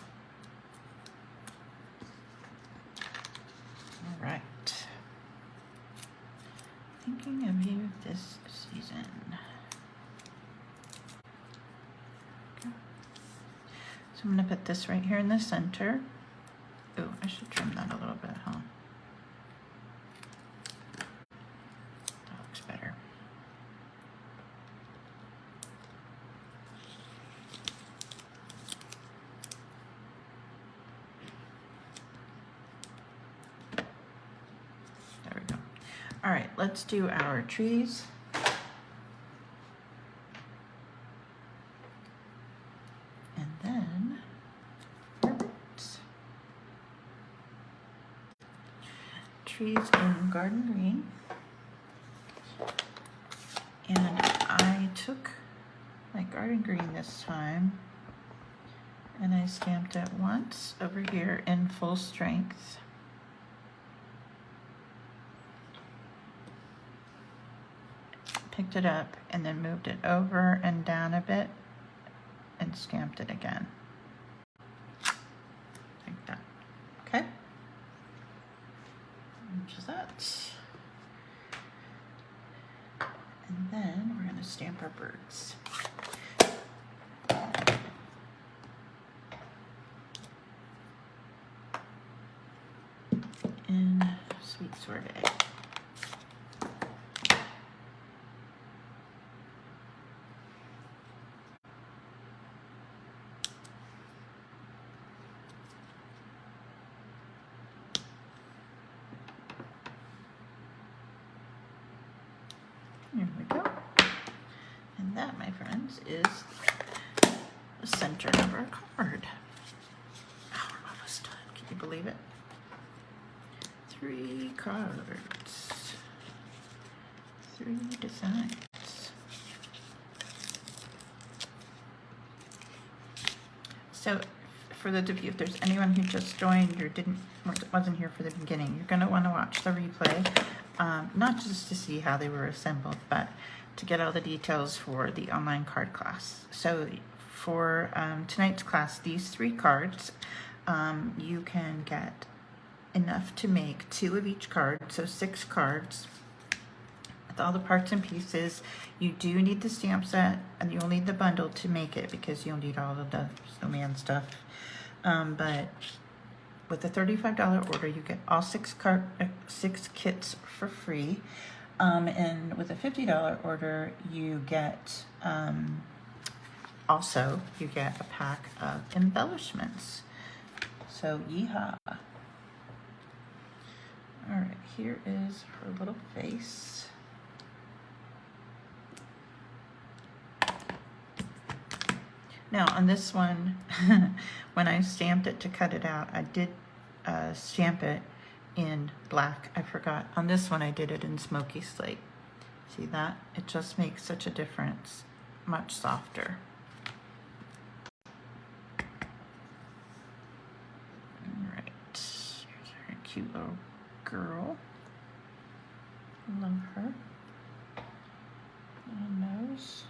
All right. Thinking of You this season. Okay. So I'm going to put this right here in the center. Oh, I should trim that a little bit, huh? That looks better. There we go. All right, let's do our trees. And then our birds. Trees in garden green. And I took my garden green this time and I stamped it once over here in full strength. Picked it up and then moved it over and down a bit and stamped it again. Like that. Okay? Which is that. And then we're going to stamp our birds. In Sweet Sorbet. There we go. And that, my friends, is the center of our card. Oh, we're almost done. Can you believe it? 3 cards. 3 designs. So, for those of you, if there's anyone who just joined or wasn't here for the beginning, you're going to want to watch the replay. Not just to see how they were assembled, but to get all the details for the online card class. So for tonight's class, these 3 cards, you can get enough to make 2 of each card, so 6 cards with all the parts and pieces. You do need the stamp set, and you'll need the bundle to make it because you'll need all of the snowman stuff. But with a $35 order, you get all 6 kits for free. And with a $50 order, you get you get a pack of embellishments. So yeehaw! All right, here is her little face. Now on this one, when I stamped it to cut it out, I did stamp it in black. I forgot. On this one I did it in smoky slate. See that? It just makes such a difference. Much softer. Alright. Here's our cute little girl. Love her. Little nose.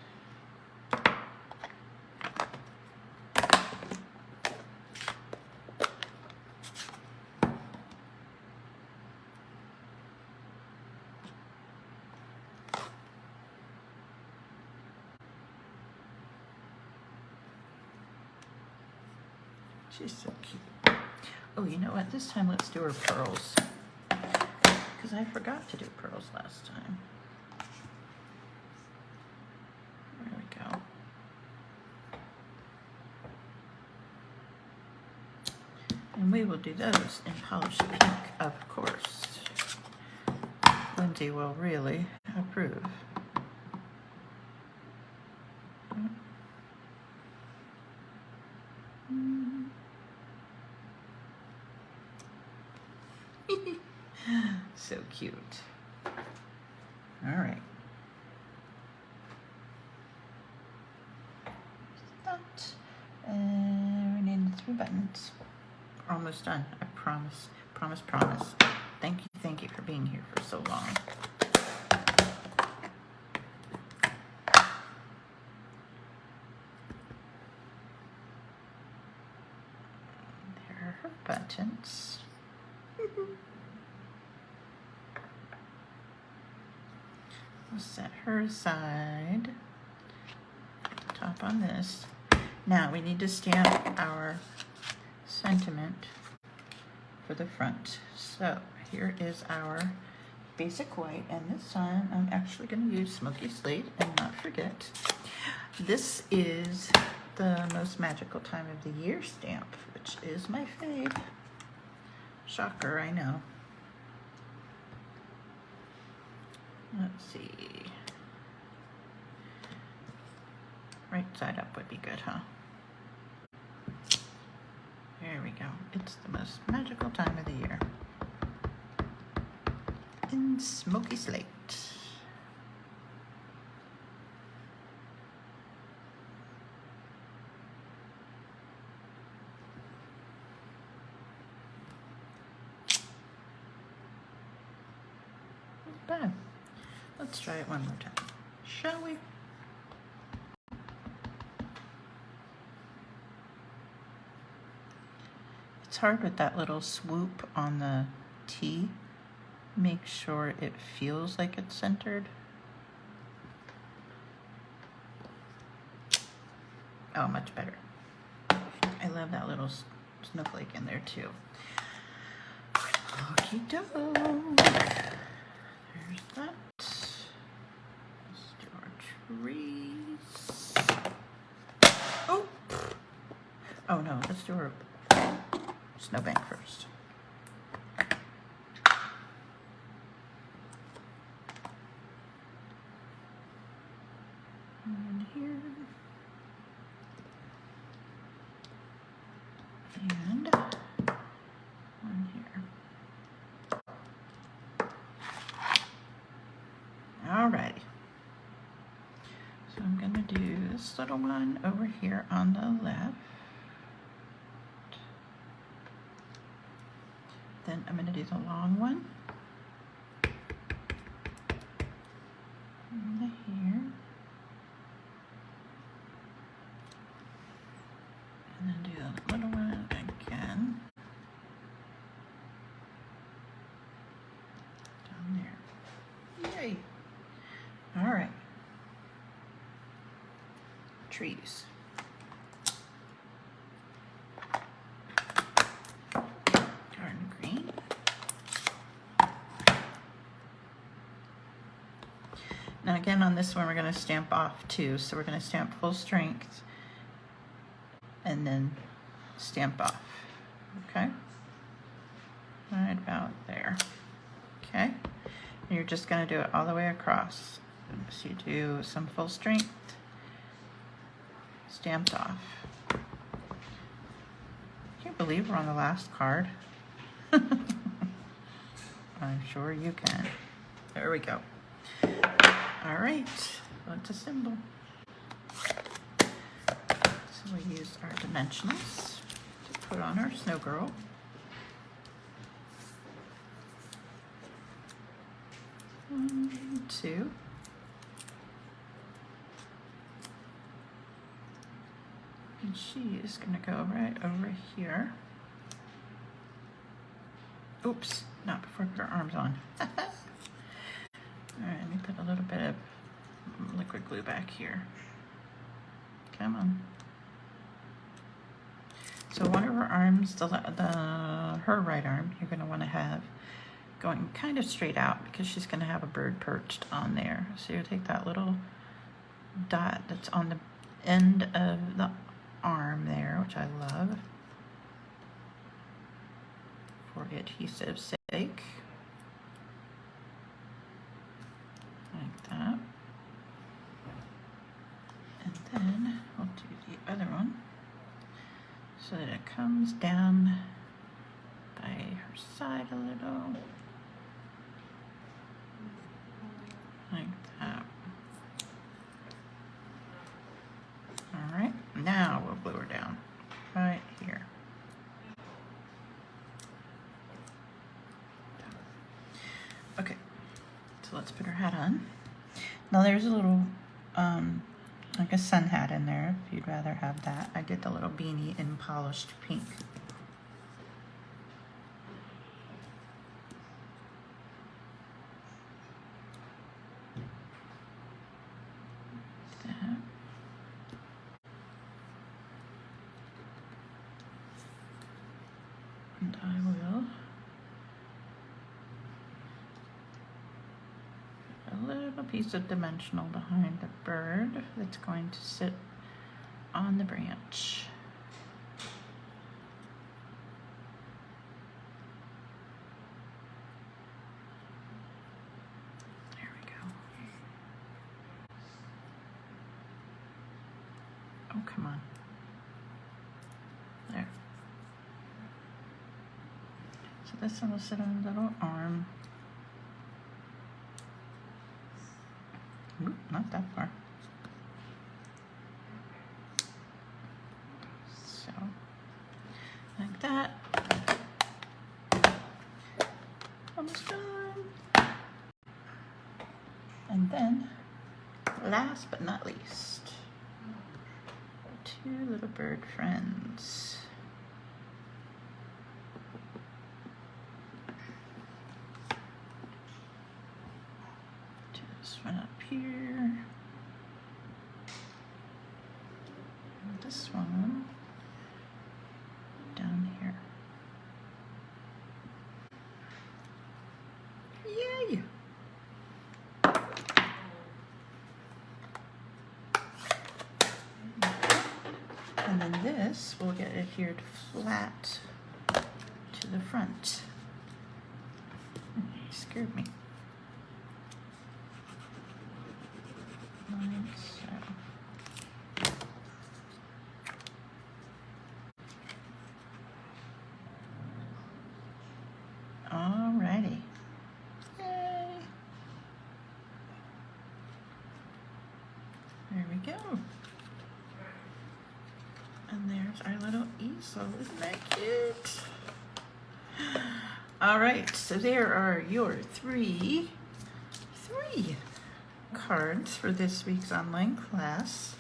She's so cute. Oh, you know what? This time let's do her pearls. Because I forgot to do pearls last time. There we go. And we will do those in polished pink, of course. Lindsay will really approve. So cute. All right. That. And we need 3 buttons. We're almost done. I promise. Promise, promise. Thank you for being here for so long. There are her buttons. We'll set her aside. Top on this. Now we need to stamp our sentiment for the front. So here is our basic white, and this time I'm actually going to use smoky slate and not forget. This is the most magical time of the year stamp, which is my fave. Shocker, I know. Let's see. Right side up would be good, huh? There we go. It's the most magical time of the year. In smoky slate. Not bad. Let's try it one more time, shall we? It's hard with that little swoop on the T. Make sure it feels like it's centered. Oh, much better. I love that little snowflake in there too. Okie doke. There's that. Let's do our trees. Oh! Oh no, let's do our snowbank first. And here. And one here. Alrighty. So I'm going to do this little one over here on the left. Then I'm going to do the long one. And here. And then do the little one again. Down there. Yay! All right. Trees. Garden green. Now again on this one we're going to stamp off too. So we're going to stamp full strength and then stamp off. Okay? Right about there. Okay? And you're just going to do it all the way across. So you do some full strength, stamped off. Can't believe we're on the last card. I'm sure you can. There we go. All right, let's assemble. So we use our dimensionals to put on our snow girl. One, two. And she is going to go right over here. Oops, not before I put her arms on. All right, let me put a little bit of liquid glue back here. Come on. So one of her arms, her right arm, you're going to want to have going kind of straight out because she's going to have a bird perched on there. So you take that little dot that's on the end of the arm there, which I love for adhesive's sake, like that. And then we'll do the other one so that it comes down by her side a little, like that. All right, now we'll glue her down right here. Okay, so let's put her hat on. Now there's a little, like a sun hat in there if you'd rather have that. I did the little beanie in polished pink. And I will put a little piece of dimensional behind the bird that's going to sit on the branch. There we go. Oh, come on. There. So this one will sit on the little arm. Oop, not that far. So, like that. Almost done. And then, last but not least, two little bird friends. This one up here. And this one down here. Yay! And then this will get adhered flat to the front. You scared me. Like so. Alrighty. Yay! There we go. And there's our little easel. Isn't that cute? All right, so there are your three cards for this week's online class.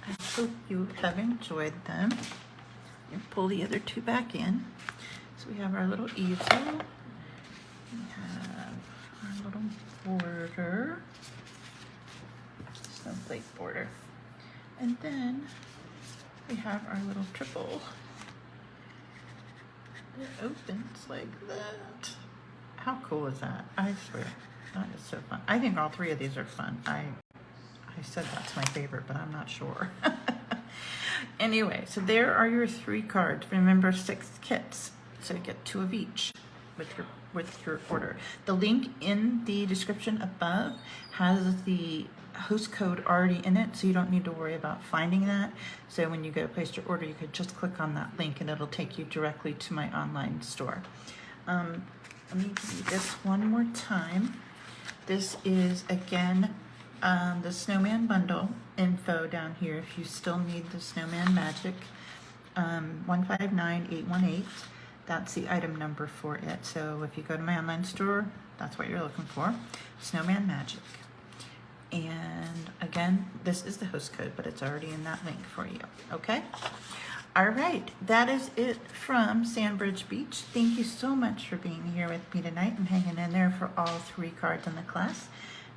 I hope you have enjoyed them. You pull the other two back in. So we have our little easel. We have our little border, snowflake border. And then we have our little triple. It opens like that. How cool is that? I swear, that is so fun. I think all three of these are fun. I said that's my favorite, but I'm not sure. Anyway, so there are your three cards. Remember, 6 kits, so you get 2 of each with your order. The link in the description above has the host code already in it, so you don't need to worry about finding that. So when you go to place your order, you could just click on that link and it'll take you directly to my online store. Let me give you this one more time. This is, again, the Snowman Bundle info down here. If you still need the Snowman Magic, 159818, that's the item number for it. So if you go to my online store, that's what you're looking for, Snowman Magic. And again, this is the host code, but it's already in that link for you, okay? All right, that is it from Sandbridge Beach. Thank you so much for being here with me tonight and hanging in there for all 3 cards in the class.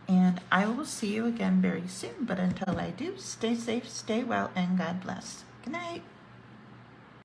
And I will see you again very soon. But until I do, stay safe, stay well, and God bless. Good night.